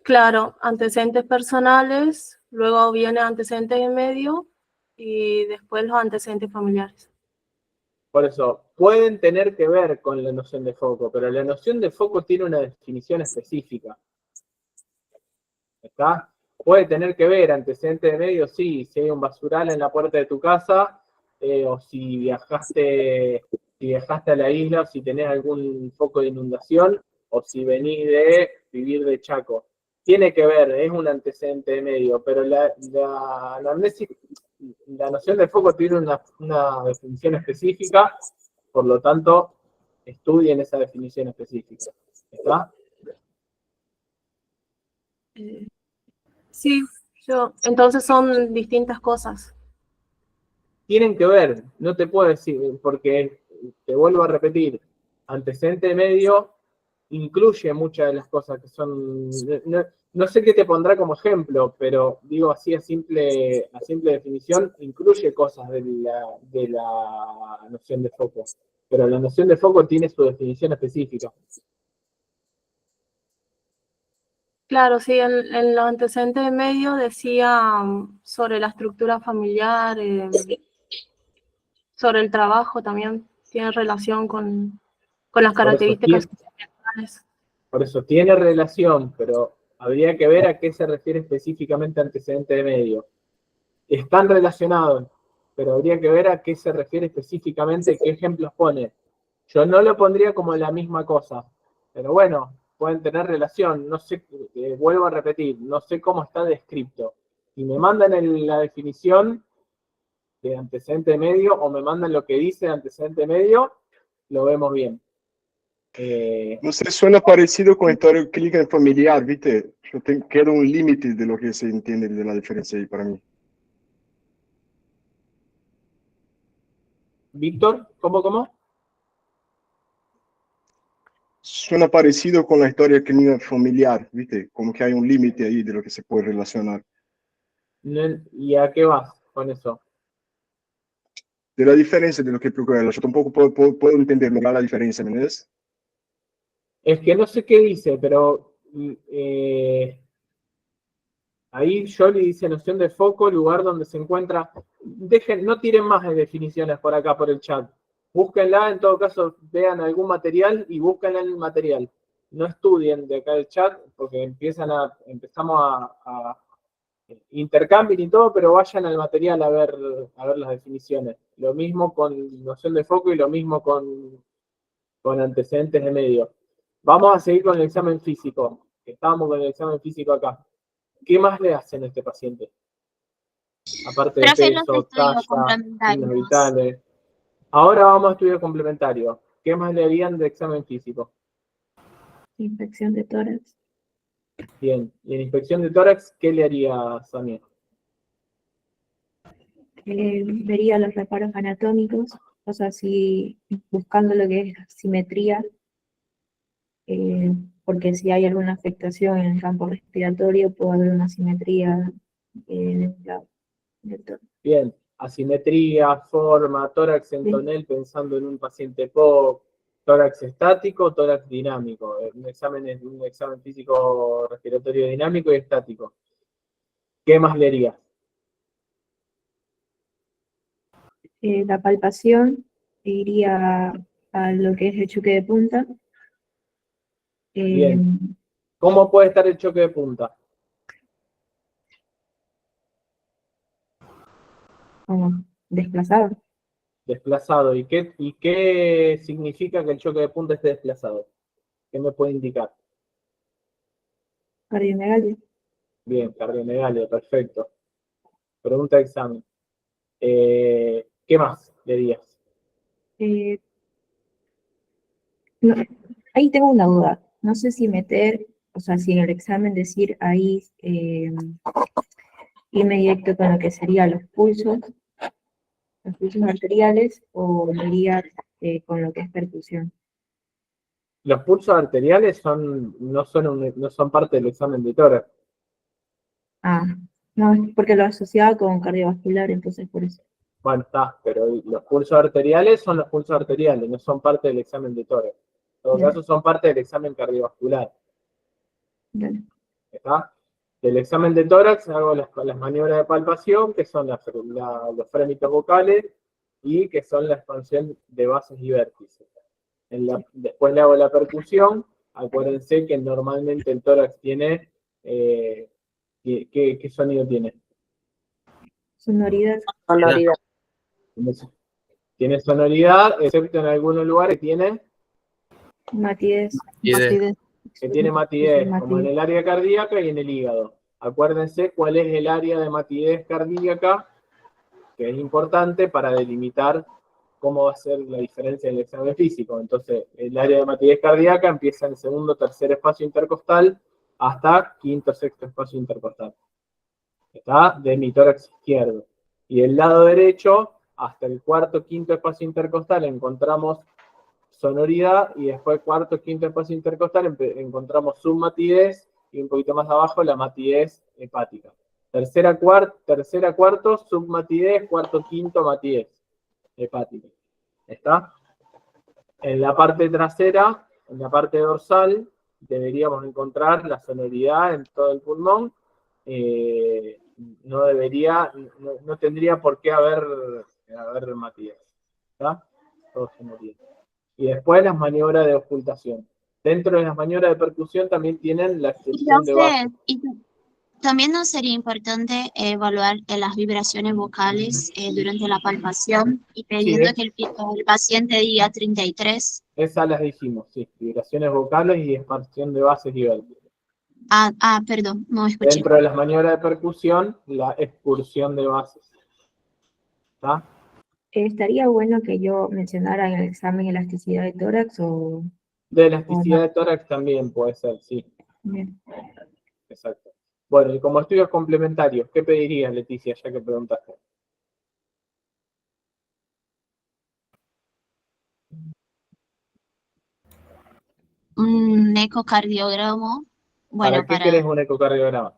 Claro, antecedentes personales, luego viene antecedentes de medio y después los antecedentes familiares. Por eso, pueden tener que ver con la noción de foco, pero la noción de foco tiene una definición específica. ¿Está? Puede tener que ver, antecedente de medio, sí, si hay un basural en la puerta de tu casa, o si viajaste a la isla, o si tenés algún foco de inundación, o si venís de vivir de Chaco. Tiene que ver, es un antecedente de medio, pero la noción de foco tiene una definición específica, por lo tanto, estudien esa definición específica. ¿Está? Sí, entonces son distintas cosas. Tienen que ver, no te puedo decir, porque te vuelvo a repetir, antecedente de medio incluye muchas de las cosas que son, no sé qué te pondrá como ejemplo, pero digo así a simple definición, incluye cosas de la noción de foco, pero la noción de foco tiene su definición específica. Claro, sí, en los antecedentes de medio decía sobre la estructura familiar, sobre el trabajo también, tiene relación con las características ambientales. Por eso tiene relación, pero habría que ver a qué se refiere específicamente antecedente de medio. Están relacionados, pero habría que ver a qué se refiere específicamente, qué ejemplos pone. Yo no lo pondría como la misma cosa, pero bueno, pueden tener relación. No sé, vuelvo a repetir, no sé cómo está descrito. Si me mandan la definición de antecedente medio o me mandan lo que dice antecedente medio, lo vemos bien. No sé, suena parecido con historia clínica familiar, ¿viste? Queda un límite de lo que se entiende de la diferencia ahí para mí. Víctor, ¿cómo? Suena parecido con la historia clínica familiar, ¿viste? Como que hay un límite ahí de lo que se puede relacionar. ¿Y a qué vas con eso? De la diferencia de lo que procura. Yo tampoco puedo entender la diferencia, ¿me entiendes? Es que no sé qué dice, pero ahí Jolie dice noción de foco, lugar donde se encuentra. No tiren más de definiciones por acá, por el chat. Búsquenla, en todo caso, vean algún material y búsquenla en el material. No estudien de acá el chat, porque empezamos a intercambien y todo, pero vayan al material a ver las definiciones. Lo mismo con noción de foco y lo mismo con antecedentes de medio. Vamos a seguir con el examen físico. Estábamos con el examen físico acá. ¿Qué más le hacen a este paciente? Aparte de Profe, los peso, estudios talla, signos complementarios. vitales. Ahora vamos a estudiar complementario. ¿Qué más le harían de examen físico? Inspección de tórax. Bien. Y en inspección de tórax, ¿qué le haría Sonia? Vería los reparos anatómicos, o sea, si buscando lo que es simetría, porque si hay alguna afectación en el campo respiratorio, puede haber una simetría del tórax. Bien, asimetría, forma, tórax en tonel pensando en un paciente POC, tórax estático, tórax dinámico. Un examen físico respiratorio dinámico y estático. ¿Qué más le haría? La palpación iría a lo que es el choque de punta. Bien. ¿Cómo puede estar el choque de punta? Como desplazado. Desplazado. ¿Y qué significa que el choque de punta esté desplazado? ¿Qué me puede indicar? Cardiomegalia. Bien, cardiomegalia, perfecto. Pregunta de examen. ¿Qué más le dirías? No, ahí tengo una duda. No sé si meter, o sea, si en el examen decir ahí irme directo con lo que serían los pulsos arteriales, o me iría con lo que es percusión. Los pulsos arteriales no son parte del examen de tórax. Ah, no, es porque lo asociaba con cardiovascular, entonces por eso. Bueno, está, pero los pulsos arteriales son los pulsos arteriales, no son parte del examen de tórax. En todo caso, son parte del examen cardiovascular. Bien. ¿Está? Del examen de tórax hago las maniobras de palpación, que son los frémitos vocales y que son la expansión de bases y vértices. Después le hago la percusión. Acuérdense que normalmente el tórax tiene... ¿qué sonido tiene? Sonoridad. Sonoridad. Tiene sonoridad, excepto en algunos lugares que tiene Matidez. que tiene matidez, como en el área cardíaca y en el hígado. Acuérdense cuál es el área de matidez cardíaca, que es importante para delimitar cómo va a ser la diferencia en el examen físico. Entonces, el área de matidez cardíaca empieza en el segundo, tercer espacio intercostal hasta quinto, sexto espacio intercostal. Está de mi tórax izquierdo. Y del lado derecho, hasta el cuarto, quinto espacio intercostal, encontramos sonoridad, y después cuarto, quinto espacio intercostal encontramos submatidez, y un poquito más abajo la matidez hepática. Tercera, cuarto, submatidez, cuarto, quinto, matidez hepática. ¿Está? En la parte trasera, en la parte dorsal, deberíamos encontrar la sonoridad en todo el pulmón. No tendría por qué haber matidez. ¿Está? Todo sonoridad. Y después las maniobras de ocultación. Dentro de las maniobras de percusión también tienen la excepción de base. Y también nos sería importante evaluar las vibraciones vocales durante la palpación y pidiendo que el paciente diga 33. Esas las dijimos, sí. Vibraciones vocales y expansión de bases y vértices. Perdón, no escuché. Dentro de las maniobras de percusión, la expulsión de bases. ¿Está? ¿Estaría bueno que yo mencionara en el examen elasticidad de tórax o...? De elasticidad de tórax también puede ser, sí. Bien. Exacto. Bueno, y como estudios complementarios, ¿qué pedirías, Leticia, ya que preguntaste? Un ecocardiograma. Bueno, ¿Para qué querés un ecocardiograma?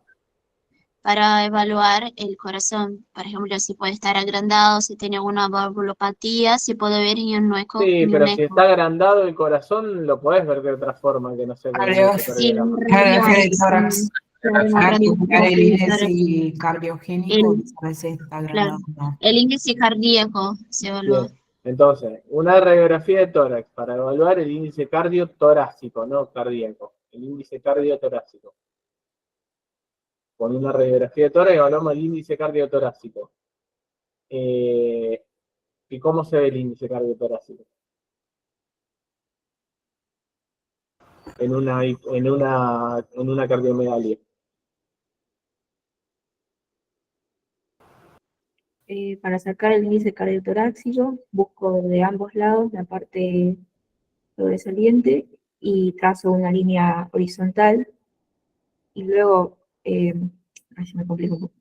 para evaluar el corazón. Por ejemplo, si puede estar agrandado, si tiene alguna valvulopatía, se puede ver en un eco. Sí, en pero un si eco. está agrandado el corazón, lo podés ver de otra forma que no sea con el Sí, ecocardiograma. Radiografía de tórax. claro, una Para buscar el radiografía de tórax. índice cardiogénico, a veces está Claro, agrandado. No. el índice cardíaco se evalúa. Bien, entonces, una radiografía de tórax para evaluar el índice cardiotorácico, no cardíaco, el índice cardiotorácico. Con una radiografía de tórax evaluamos el índice cardiotorácico. ¿Y cómo se ve el índice cardiotorácico? En una cardiomegalia. Para sacar el índice cardiotorácico, busco de ambos lados la parte sobresaliente y trazo una línea horizontal y luego, ahí se me complica un poco.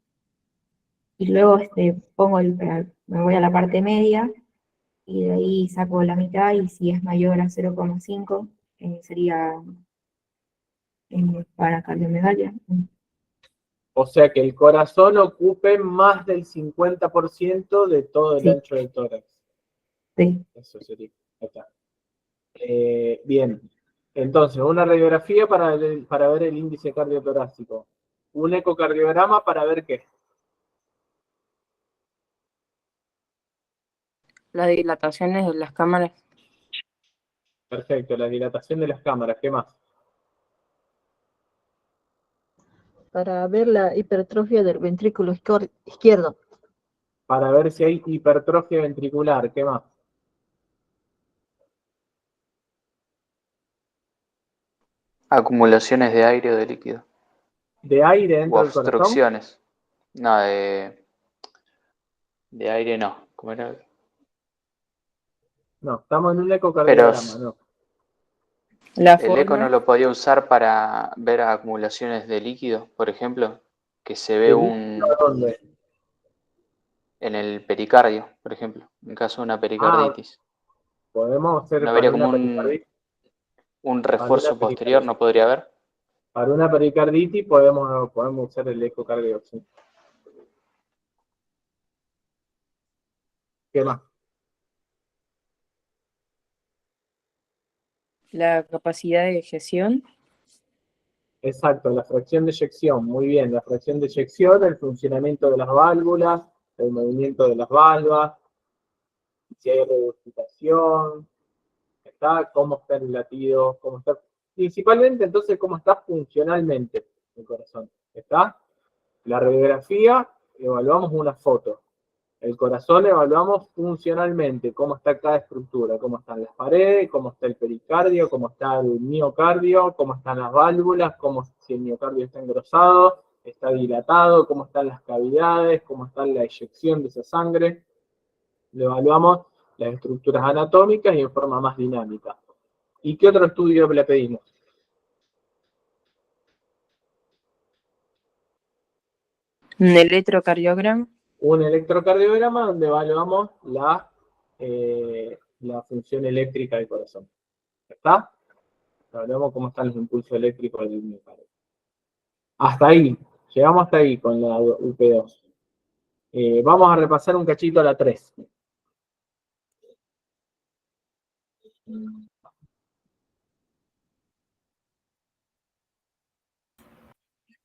Y luego me voy a la parte media y de ahí saco la mitad y si es mayor a 0,5 sería para cardiomegalia. O sea que el corazón ocupe más del 50% de todo el ancho del tórax. Sí. Eso sería. Ahí está. Bien. Entonces, una radiografía para ver el índice cardiotorácico. Un ecocardiograma para ver qué. Las dilataciones de las cámaras. Perfecto, la dilatación de las cámaras. ¿Qué más? Para ver la hipertrofia del ventrículo izquierdo. Para ver si hay hipertrofia ventricular. ¿Qué más? Acumulaciones de aire o de líquido. ¿De aire O dentro del corazón? obstrucciones. No, de aire no. ¿Cómo era? No, estamos en un ecocardiograma, Pero no. el eco no lo podía usar para ver acumulaciones de líquido, por ejemplo, que se ve ¿Dónde? en el pericardio, por ejemplo, en caso de una pericarditis. Podemos hacer ¿No para vería una como pericarditis. un refuerzo posterior? ¿No podría haber? Para una pericarditis podemos usar el ecocardio. Sí. ¿Qué más? La capacidad de eyección. Exacto, la fracción de eyección, muy bien, la fracción de eyección, el funcionamiento de las válvulas, el movimiento de las valvas, si hay regurgitación, cómo está el latido, cómo está, principalmente entonces cómo está funcionalmente el corazón. ¿Está? La radiografía, evaluamos una foto. El corazón evaluamos funcionalmente, cómo está cada estructura, cómo están las paredes, cómo está el pericardio, cómo está el miocardio, cómo están las válvulas, si el miocardio está engrosado, está dilatado, cómo están las cavidades, cómo está la eyección de esa sangre. Lo evaluamos las estructuras anatómicas y en forma más dinámica. ¿Y qué otro estudio le pedimos? Un electrocardiograma. Un electrocardiograma donde evaluamos la función eléctrica del corazón. ¿Está? Evaluamos cómo están los impulsos eléctricos del miocardio. Hasta ahí. Llegamos hasta ahí con la UP2. Vamos a repasar un cachito a la 3.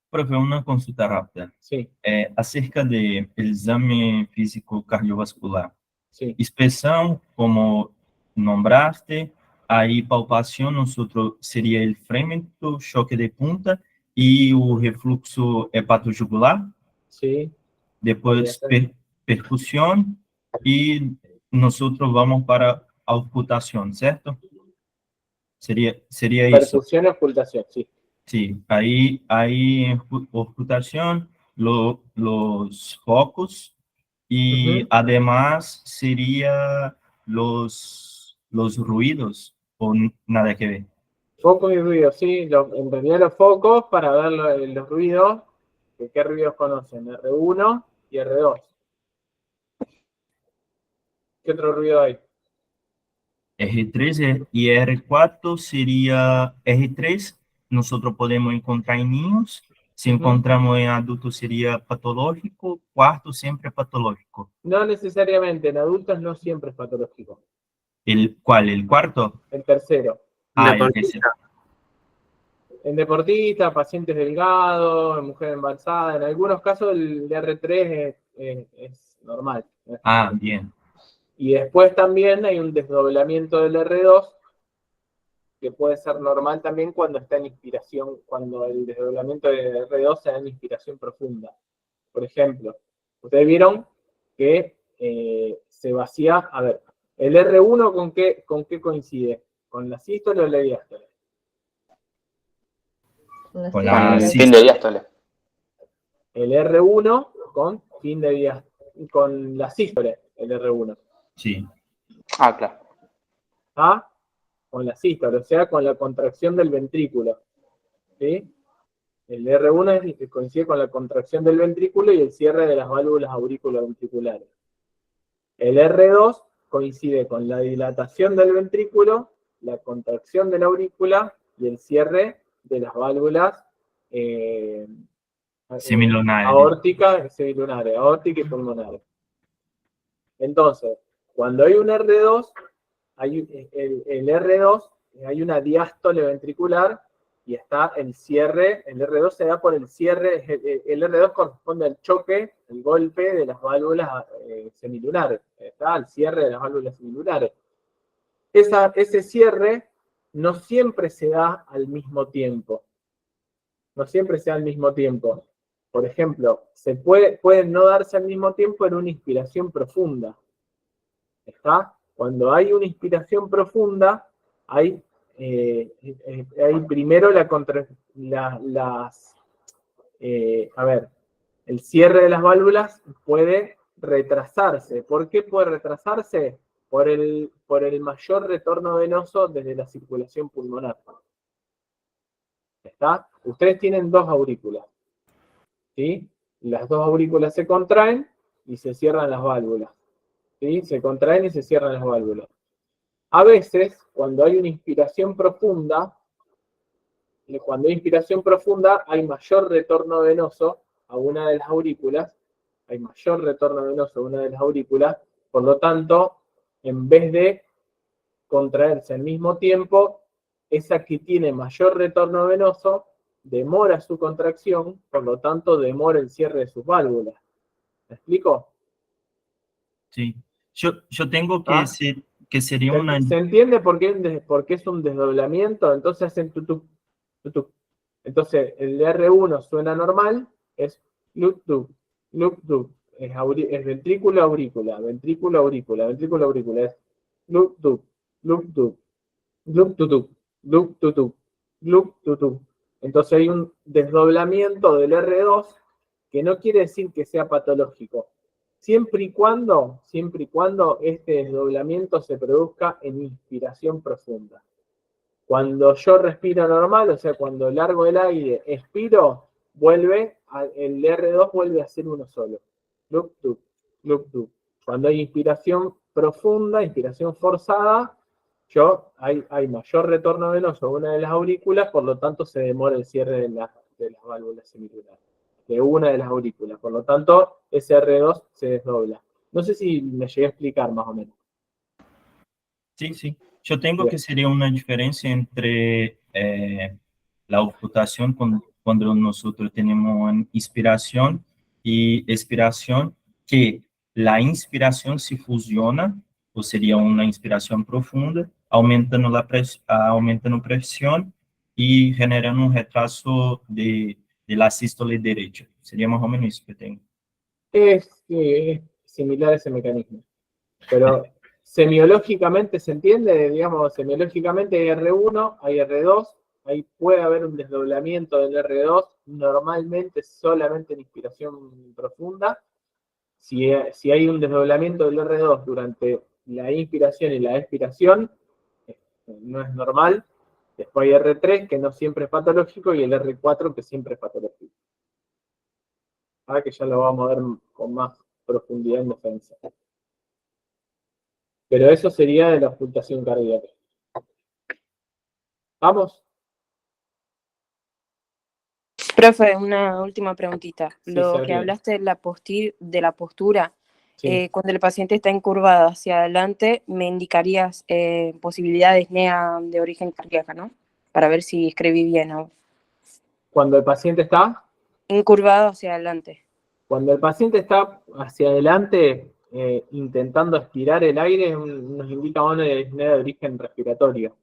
Profe, una consulta rápida. Sí. Acerca del exame físico cardiovascular. Sí. Inspeção, como nombraste, aí palpação, nosotros seria el frêmito, choque de punta e o refluxo hepatojugular. Sí. Depois percussão e nosotros vamos para auscultação, certo? Seria isso. Percusión y ocultación, sí. Sí, ahí en ocultación los focos y además sería los ruidos o nada que ver. Focos y ruidos, sí. En realidad los focos para ver los ruidos. ¿Qué ruidos conocen? R1 y R2. ¿Qué otro ruido hay? R3 y R4 sería R3. Nosotros podemos encontrar en niños Si encontramos en adultos sería patológico, cuarto siempre patológico. No necesariamente, en adultos no siempre es patológico. ¿Cuál? ¿El cuarto? El tercero. El tercero. En deportistas, pacientes delgados, en mujer embarazada, en algunos casos el R3 es normal. Bien. Y después también hay un desdoblamiento del R2 que puede ser normal también cuando está en inspiración, cuando el desdoblamiento del R2 se da en inspiración profunda. Por ejemplo, ustedes vieron que se vacía, a ver, el R1 ¿con qué coincide? ¿Con la sístole o la diástole? Con fin de diástole. El R1 con fin de diástole, con la sístole, el R1. Sí. Claro. Con la sístole, o sea, con la contracción del ventrículo. ¿Sí? El R1 coincide con la contracción del ventrículo y el cierre de las válvulas auriculoventriculares. El R2 coincide con la dilatación del ventrículo, la contracción de la aurícula y el cierre de las válvulas semilunares. Aórtica y pulmonares. Entonces, cuando hay un R2, el R2, hay una diástole ventricular y está el cierre, el R2 se da por el cierre, el R2 corresponde al choque, el golpe de las válvulas semilunares, está al cierre de las válvulas semilunares. Ese cierre no siempre se da al mismo tiempo. No siempre se da al mismo tiempo. Por ejemplo, puede no darse al mismo tiempo en una inspiración profunda. ¿Está? Cuando hay una inspiración profunda, hay primero el cierre de las válvulas puede retrasarse. ¿Por qué puede retrasarse? Por el mayor retorno venoso desde la circulación pulmonar. ¿Está? Ustedes tienen dos aurículas. ¿Sí? Las dos aurículas se contraen y se cierran las válvulas. ¿Sí? Se contraen y se cierran las válvulas. A veces, cuando hay una inspiración profunda, hay mayor retorno venoso a una de las aurículas, por lo tanto, en vez de contraerse al mismo tiempo, esa que tiene mayor retorno venoso demora su contracción, por lo tanto demora el cierre de sus válvulas. ¿Me explico? Sí. Yo tengo que sería una... ¿Se entiende por qué es un desdoblamiento? Entonces hacen tutup, tutup. Entonces el R1 suena normal, es loop dup, es ventrículo aurícula, ventrículo aurícula, ventrículo aurícula, es loop dup, loop dup, loop tutup, loop tutup, loop tutup. Entonces hay un desdoblamiento del R2 que no quiere decir que sea patológico. Siempre y cuando este desdoblamiento se produzca en inspiración profunda. Cuando yo respiro normal, o sea, cuando largo el aire, expiro, el R2 vuelve a ser uno solo. Loop, loop, loop, loop. Cuando hay inspiración profunda, inspiración forzada, hay mayor retorno venoso a una de las aurículas, por lo tanto se demora el cierre de las válvulas semilunares, de una de las aurículas. Por lo tanto, ese R2 se desdobla. No sé si me llegué a explicar más o menos. Sí. Yo tengo que sería una diferencia entre la ocultación cuando nosotros tenemos inspiración y expiración, que la inspiración se fusiona, o sería una inspiración profunda, aumentando presión y generando un retraso de la sístole derecha. Sería más o menos eso que tengo. Es similar a ese mecanismo. Pero semiológicamente se entiende, digamos, semiológicamente hay R1, hay R2, ahí puede haber un desdoblamiento del R2, normalmente solamente en inspiración profunda. Si hay un desdoblamiento del R2 durante la inspiración y la expiración, no es normal. Después hay R3, que no siempre es patológico, y el R4, que siempre es patológico. Que ya lo vamos a ver con más profundidad en defensa. Pero eso sería de la ocultación cardíaca. ¿Vamos? Profe, una última preguntita. Sí, Lo que Sabrina. hablaste de la postura, Sí. cuando el paciente está encurvado hacia adelante, me indicarías posibilidades NEA de origen cardíaca, ¿no? Para ver si escribí bien, ¿no? Cuando el paciente está Incurvado hacia adelante. Cuando el paciente está hacia adelante intentando aspirar el aire, nos indica una disnea de origen respiratorio.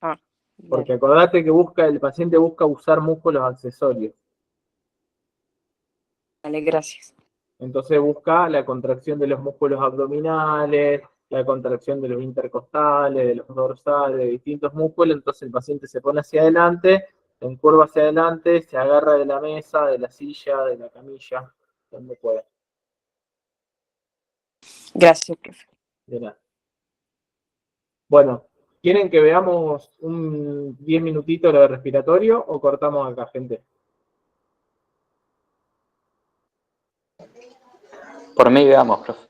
Ah, Porque acordate que el paciente busca usar músculos accesorios. Vale, gracias. Entonces busca la contracción de los músculos abdominales, la contracción de los intercostales, de los dorsales, de distintos músculos. Entonces el paciente se pone hacia adelante, se encurva hacia adelante, se agarra de la mesa, de la silla, de la camilla, donde pueda. Gracias, profe. De nada. Bueno, ¿quieren que veamos un 10 minutitos lo de respiratorio o cortamos acá, gente? Por mí veamos, profe.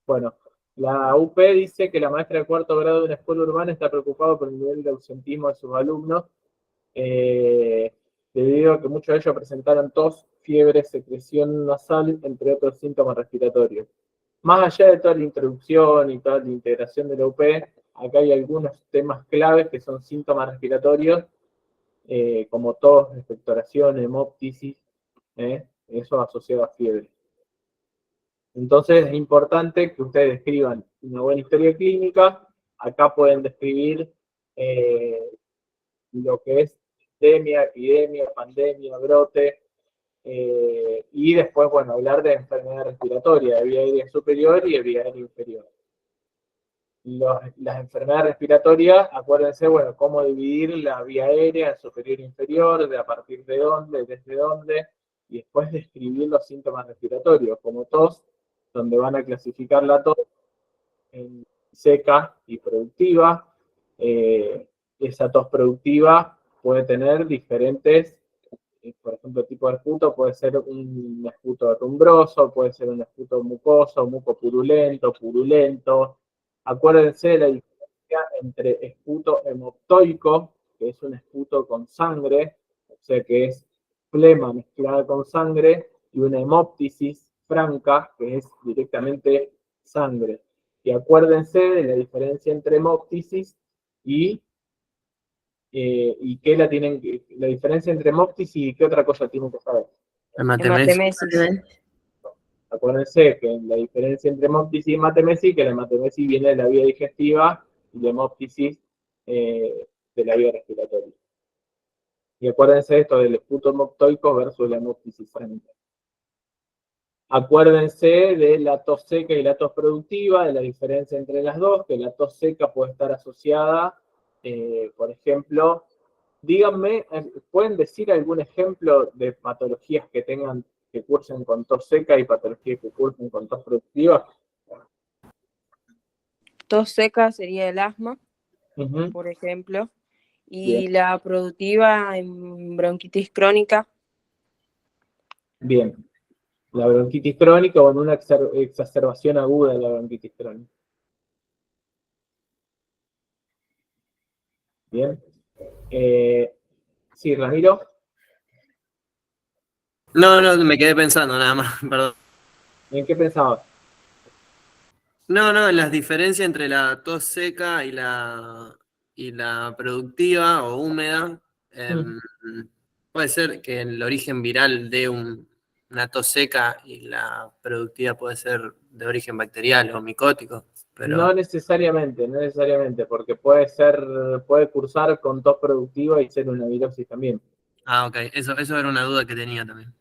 Bueno, la UP dice que la maestra de cuarto grado de una escuela urbana está preocupada por el nivel de ausentismo de sus alumnos, debido a que muchos de ellos presentaron tos, fiebre, secreción nasal, entre otros síntomas respiratorios. Más allá de toda la introducción y toda la integración de la UP, acá hay algunos temas claves que son síntomas respiratorios, como tos, expectoración, hemoptisis, eso asociado a fiebre. Entonces es importante que ustedes describan una buena historia clínica. Acá pueden describir lo que es epidemia, pandemia, brote, y después, bueno, hablar de enfermedad respiratoria, de vía aérea superior y de vía aérea inferior. Las enfermedades respiratorias, acuérdense, bueno, cómo dividir la vía aérea en superior e inferior, de a partir de dónde, desde dónde, y después describir los síntomas respiratorios, como tos, donde van a clasificar la tos en seca y productiva. Esa tos productiva puede tener diferentes, por ejemplo, tipo de esputo, puede ser un esputo rumbroso, puede ser un esputo mucoso, purulento. Acuérdense de la diferencia entre esputo hemoptoico, que es un esputo con sangre, o sea que es flema mezclada con sangre, y una hemoptisis franca, que es directamente sangre. Y acuérdense de la diferencia entre hemoptisis y qué la diferencia entre hemoptisis y qué otra cosa tienen que saber. Hematemesis. Acuérdense que la diferencia entre hemoptisis y hematemesis, que la hematemesis viene de la vía digestiva y la hemoptisis de la vía respiratoria. Y acuérdense esto del esputo hemoptoico versus la hemoptisis franca. Acuérdense de la tos seca y la tos productiva, de la diferencia entre las dos, que la tos seca puede estar asociada, por ejemplo, díganme, ¿pueden decir algún ejemplo de patologías que tengan, que cursen con tos seca y patologías que cursen con tos productiva? Tos seca sería el asma, por ejemplo, y Bien. la productiva en bronquitis crónica. Bien. La bronquitis crónica o en una exacerbación aguda de la bronquitis crónica. Bien. Sí, Ramiro. No, me quedé pensando nada más, perdón. ¿En qué pensabas? No, las diferencias entre la tos seca y la productiva o húmeda. Puede ser que el origen viral de una tos seca y la productiva puede ser de origen bacterial o micótico. Pero... No necesariamente, porque puede cursar con tos productiva y ser una virosis también. Ah, ok, eso era una duda que tenía también.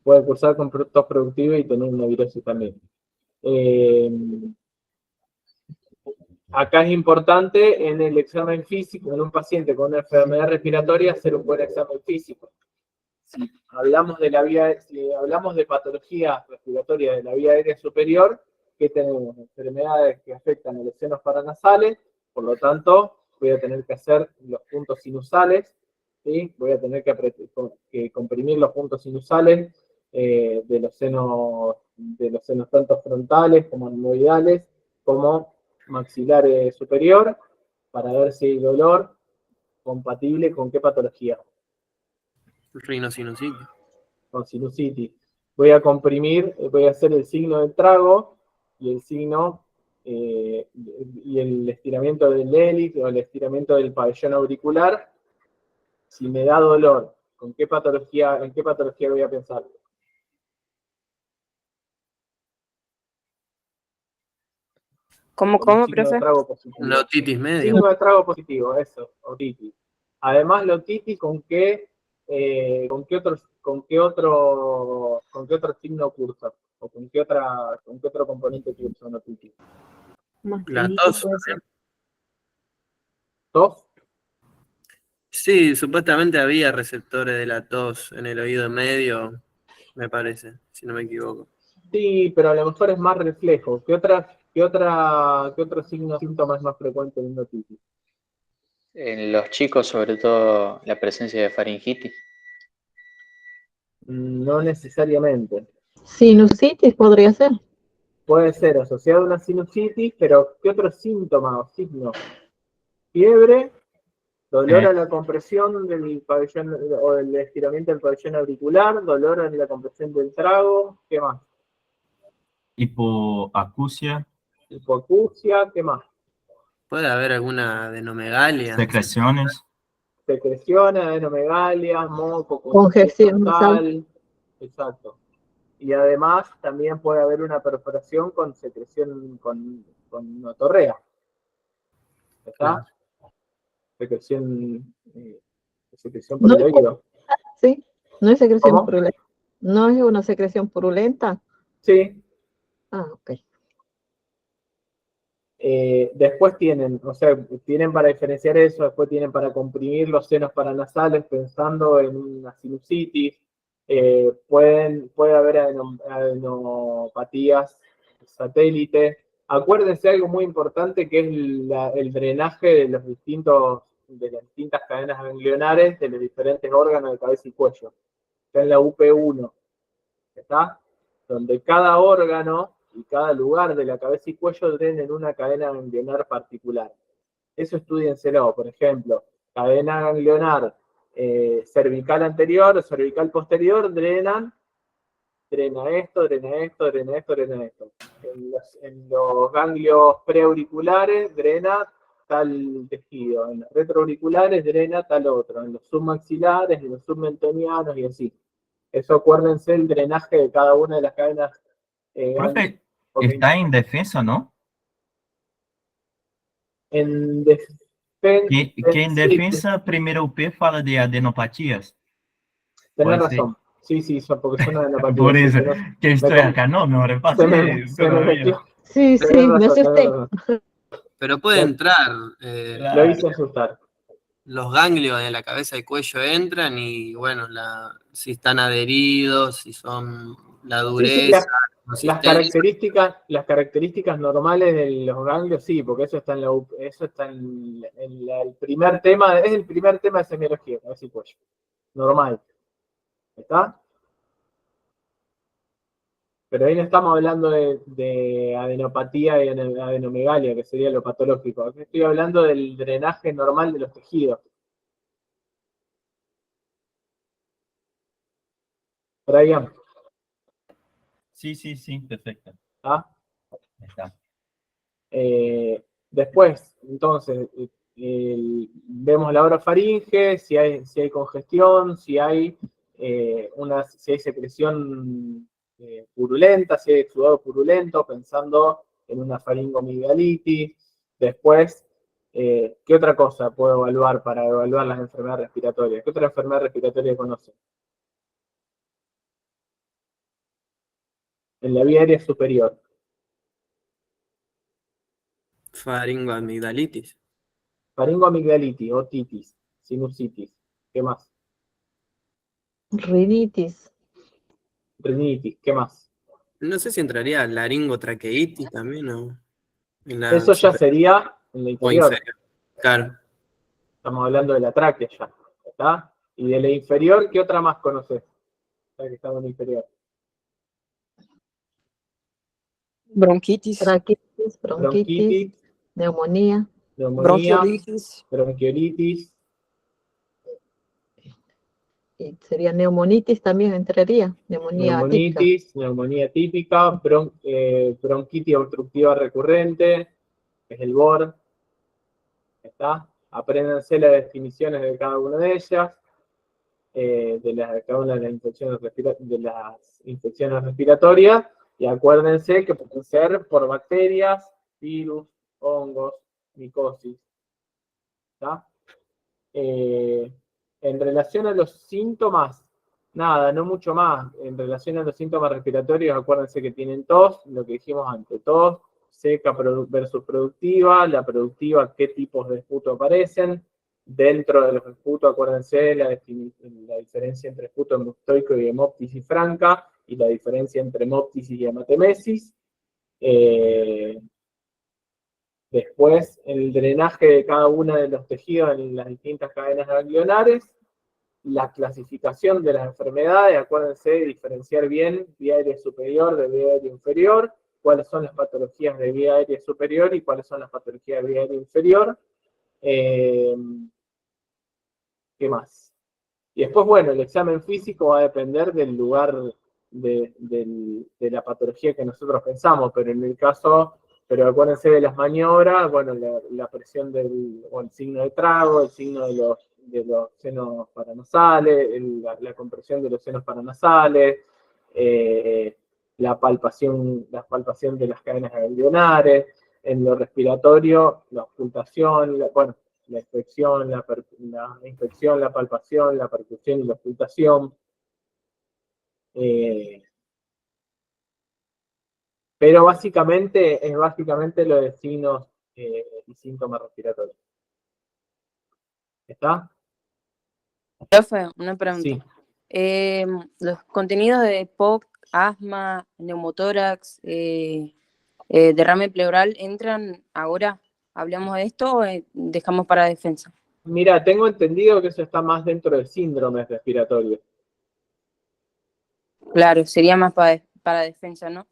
Puede cursar con tos productiva y tener una virosis también. Acá es importante en el examen físico, en un paciente con una enfermedad respiratoria, hacer un buen examen físico. Si hablamos de patologías respiratorias de la vía aérea superior, que tenemos enfermedades que afectan a los senos paranasales, por lo tanto, voy a tener que hacer los puntos sinusales, ¿sí? Voy a tener que comprimir los puntos sinusales de los senos tanto frontales como anemoidales, como maxilar superior, para ver si hay dolor compatible con qué patología. Rinosinusitis. Con sinusitis. Voy a comprimir, voy a hacer el signo del trago y el signo y el estiramiento del hélix o el estiramiento del pabellón auricular. Si me da dolor, ¿en qué patología voy a pensar? ¿Cómo, profe? Una otitis media. Signo de trago positivo, eso, otitis. Además, la otitis, ¿con qué otro signo cursa? ¿O con qué otro componente cursa una otitis? La tos. ¿Tos? Sí, supuestamente había receptores de la tos en el oído medio, me parece, si no me equivoco. Sí, pero a lo mejor es más reflejo. ¿Qué otro síntoma es más frecuente en una otitis? En los chicos, sobre todo, la presencia de faringitis. No necesariamente. Sinusitis podría ser. Puede ser asociado a una sinusitis, pero ¿qué otro síntoma o signo? Fiebre, dolor a la compresión del pabellón o el estiramiento del pabellón auricular, dolor en la compresión del trago, ¿qué más? Hipoacusia. Hipoacusia, ¿qué más? Puede haber alguna adenomegalia. Secreciones. Secreciones, adenomegalia, moco, Congestión nasal. Exacto. Y además también puede haber una perforación con secreción, con otorrea. ¿Está? Claro. Secreción por el oído. Sí, no es secreción ¿Cómo? purulenta. ¿No es una secreción purulenta? Sí. Ah, ok. Después tienen para diferenciar eso, después tienen para comprimir los senos paranasales pensando en una sinusitis. Puede haber adenopatías satélite. Acuérdense algo muy importante que es el drenaje de las distintas cadenas ganglionares de los diferentes órganos de cabeza y cuello. Está en la UP1, ¿está? Donde cada órgano y cada lugar de la cabeza y cuello drenen una cadena ganglionar particular. Eso estudienselo, por ejemplo, cadena ganglionar cervical anterior o cervical posterior drena esto, drena esto, drena esto, drena esto. En los ganglios preauriculares drena tal tejido, en los retroauriculares drena tal otro, en los submaxilares, en los submentonianos y así. Eso acuérdense el drenaje de cada una de las cadenas. Profe, está en defensa, ¿no? En defensa. Que en defensa, primero UP fala de adenopatías. Tenés razón. Sí, porque son adenopatías. Por eso, sí, que estoy acá, no me repasé. Se me metió. Sí, me asusté. Pero puede entrar. Lo hice asustar. Los ganglios de la cabeza y cuello entran y, bueno, si están adheridos, si son la dureza, las características normales de los ganglios, sí, porque eso está en el primer tema, es el primer tema de semiología, cabeza y cuello. Normal. ¿Está? Pero ahí no estamos hablando de adenopatía y adenomegalia, que sería lo patológico. Aquí estoy hablando del drenaje normal de los tejidos. Brian. Sí, perfecto. ¿Ah? Está. Después, entonces, vemos la orofaringe, si hay congestión, si hay secreción purulenta, si hay exudado purulento, pensando en una faringomigdalitis. Después, ¿qué otra cosa puedo evaluar para evaluar las enfermedades respiratorias? ¿Qué otra enfermedad respiratoria conocen? En la vía aérea superior. Faringoamigdalitis. Faringoamigdalitis, otitis, sinusitis. ¿Qué más? Rinitis. ¿Qué más? No sé si entraría laringotraqueitis también o... Eso ya sería en la inferior. Claro. Estamos hablando de la tráquea ya. ¿Está? Y de la inferior, ¿qué otra más conoces? Ya que estamos en la inferior. Bronquitis. Bronquitis. Neumonía. Bronquiolitis. Bronquiolitis. Y sería neumonitis también entraría, neumonía típica. Neumonía típica, bronquitis obstructiva recurrente, es el BOR. ¿Está? Apréndanse las definiciones de cada una de ellas, de cada una de las infecciones respiratorias, y acuérdense que pueden ser por bacterias, virus, hongos, micosis. ¿Está? En relación a los síntomas, nada, no mucho más. En relación a los síntomas respiratorios, acuérdense que tienen tos, lo que dijimos antes, tos, seca versus productiva, la productiva, qué tipos de esputo aparecen. Dentro de los esputos, acuérdense la diferencia entre esputo hemostoico y hemoptisis franca, y la diferencia entre hemoptisis y hematemesis. Después, el drenaje de cada uno de los tejidos en las distintas cadenas ganglionares, la clasificación de las enfermedades, acuérdense de diferenciar bien vía aérea superior de vía aérea inferior, cuáles son las patologías de vía aérea superior y cuáles son las patologías de vía aérea inferior. ¿Qué más? Y después, bueno, el examen físico va a depender del lugar de la patología que nosotros pensamos, pero en el caso... Pero acuérdense de las maniobras, bueno, la presión el signo de trago, el signo de los senos paranasales, la compresión de los senos paranasales, la palpación de las cadenas ganglionares, en lo respiratorio, la ocultación, la inspección, la palpación, la percusión y la ocultación. Pero básicamente es lo de signos y síntomas respiratorios. ¿Está? Profe, una pregunta. Sí. Los contenidos de POC, asma, neumotórax, derrame pleural, ¿entran ahora? ¿Hablamos de esto o dejamos para defensa? Mira, tengo entendido que eso está más dentro de síndromes respiratorios. Claro, sería más para defensa, ¿no?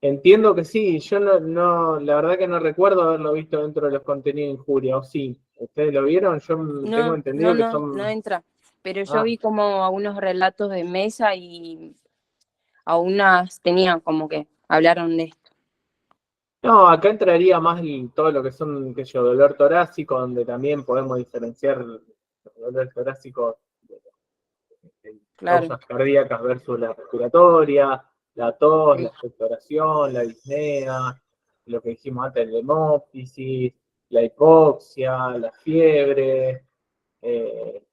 Entiendo que sí, yo no, la verdad que no recuerdo haberlo visto dentro de los contenidos de injuria, ¿o sí? ¿Ustedes lo vieron? Yo tengo entendido que son... No entra, pero yo vi como algunos relatos de mesa y algunas tenían como que hablaron de esto. No, acá entraría más todo lo que son, dolor torácico, donde también podemos diferenciar el dolor torácico de causas cardíacas versus la respiratoria, la tos, la expectoración, la disnea, lo que dijimos antes, la hemoptisis, la hipoxia, la fiebre, me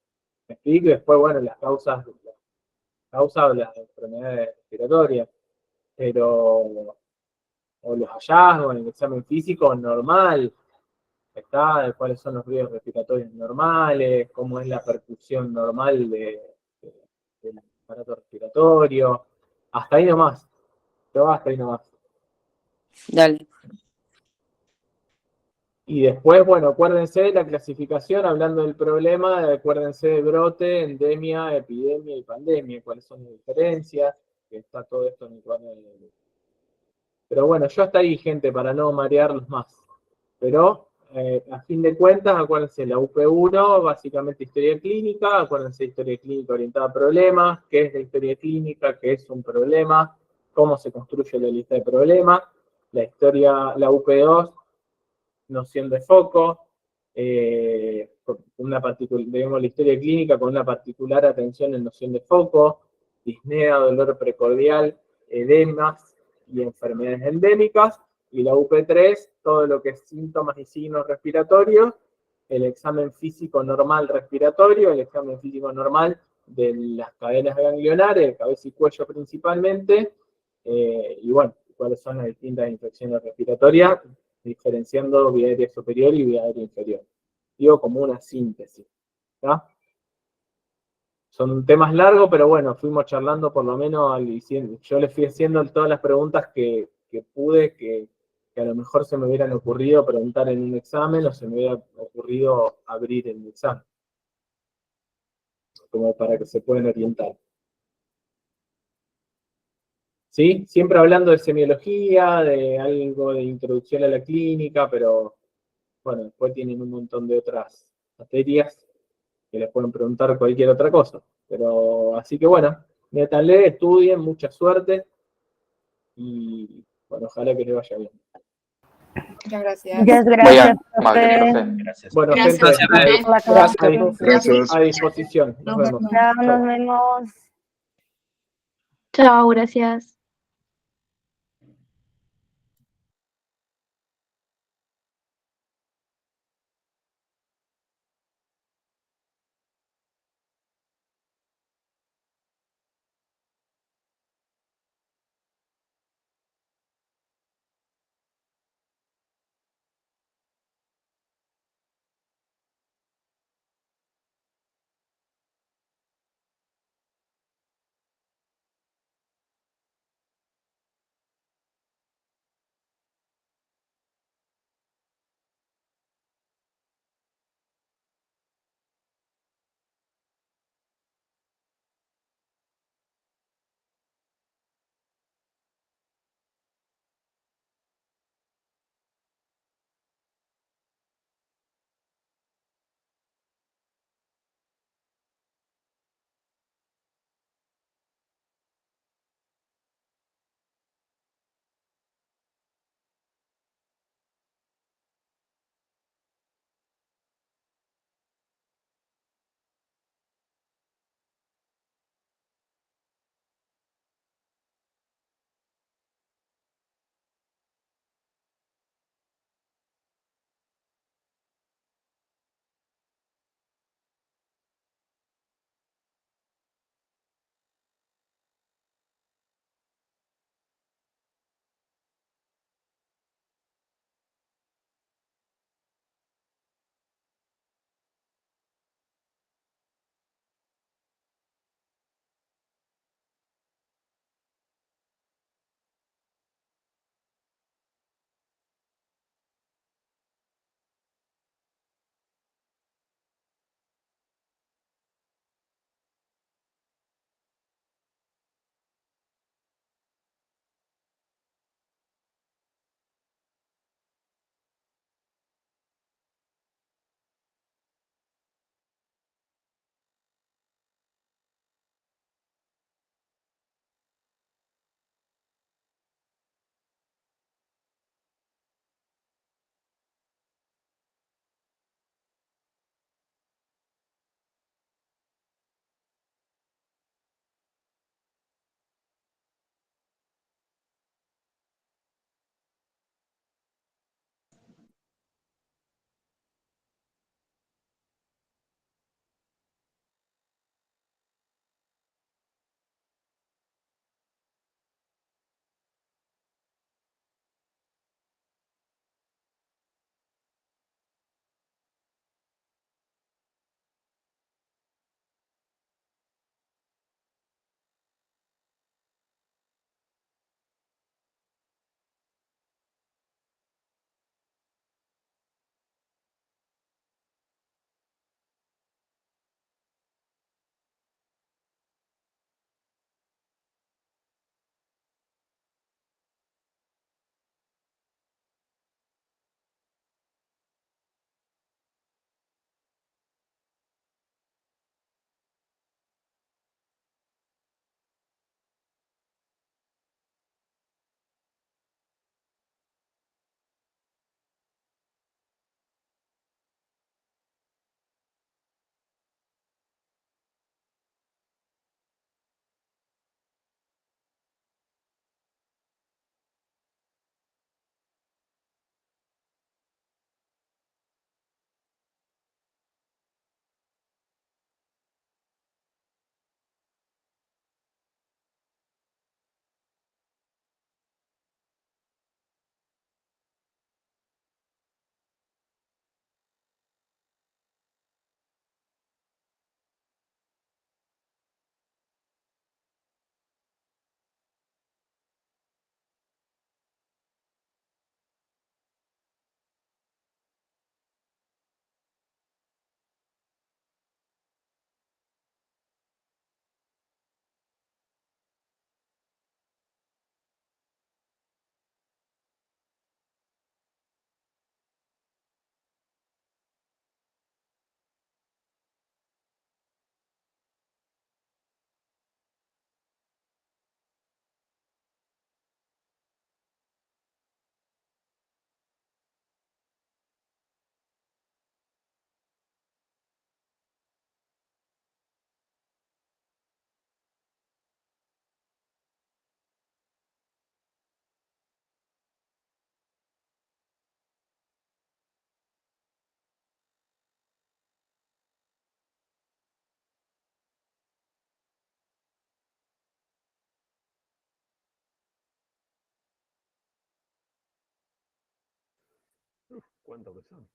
explico, y después, bueno, las causas de las enfermedades respiratorias, pero, o los hallazgos en el examen físico normal, está, cuáles son los ruidos respiratorios normales, cómo es la percusión normal del aparato respiratorio, hasta ahí nomás. Dale. Y después, bueno, acuérdense de la clasificación, hablando del problema, acuérdense de brote, endemia, epidemia y pandemia, cuáles son las diferencias, que está todo esto en el cuadro. Pero bueno, yo hasta ahí, gente, para no marearlos más. Pero, a fin de cuentas, acuérdense, la UP1, básicamente historia clínica, acuérdense historia clínica orientada a problemas, qué es la historia clínica, qué es un problema, cómo se construye la lista de problemas, la UP2, noción de foco, digamos la historia clínica con una particular atención en noción de foco, disnea, dolor precordial, edemas y enfermedades endémicas, y la UP3, todo lo que es síntomas y signos respiratorios, el examen físico normal respiratorio, el examen físico normal de las cadenas ganglionares, cabeza y cuello principalmente, y bueno, cuáles son las distintas infecciones respiratorias, diferenciando vía aérea superior y vía aérea inferior. Digo como una síntesis, ¿está? Son temas largos, pero bueno, fuimos charlando por lo menos, yo les fui haciendo todas las preguntas que pude, que a lo mejor se me hubieran ocurrido preguntar en un examen o se me hubiera ocurrido abrir en un examen, como para que se puedan orientar. ¿Sí? Siempre hablando de semiología, de algo de introducción a la clínica, pero bueno, después tienen un montón de otras materias que les pueden preguntar cualquier otra cosa. Pero, así que bueno, métanle, estudien, mucha suerte y bueno, ojalá que les vaya bien. Muchas gracias. Muchas Muy gracias, amable, profe. profe. Gracias. Bueno, Gracias, gente, profe. Por la clase. Gracias. a disposición. Nos vemos. Chao, Chau. nos vemos. Chao, gracias. ¿Cuánto que son?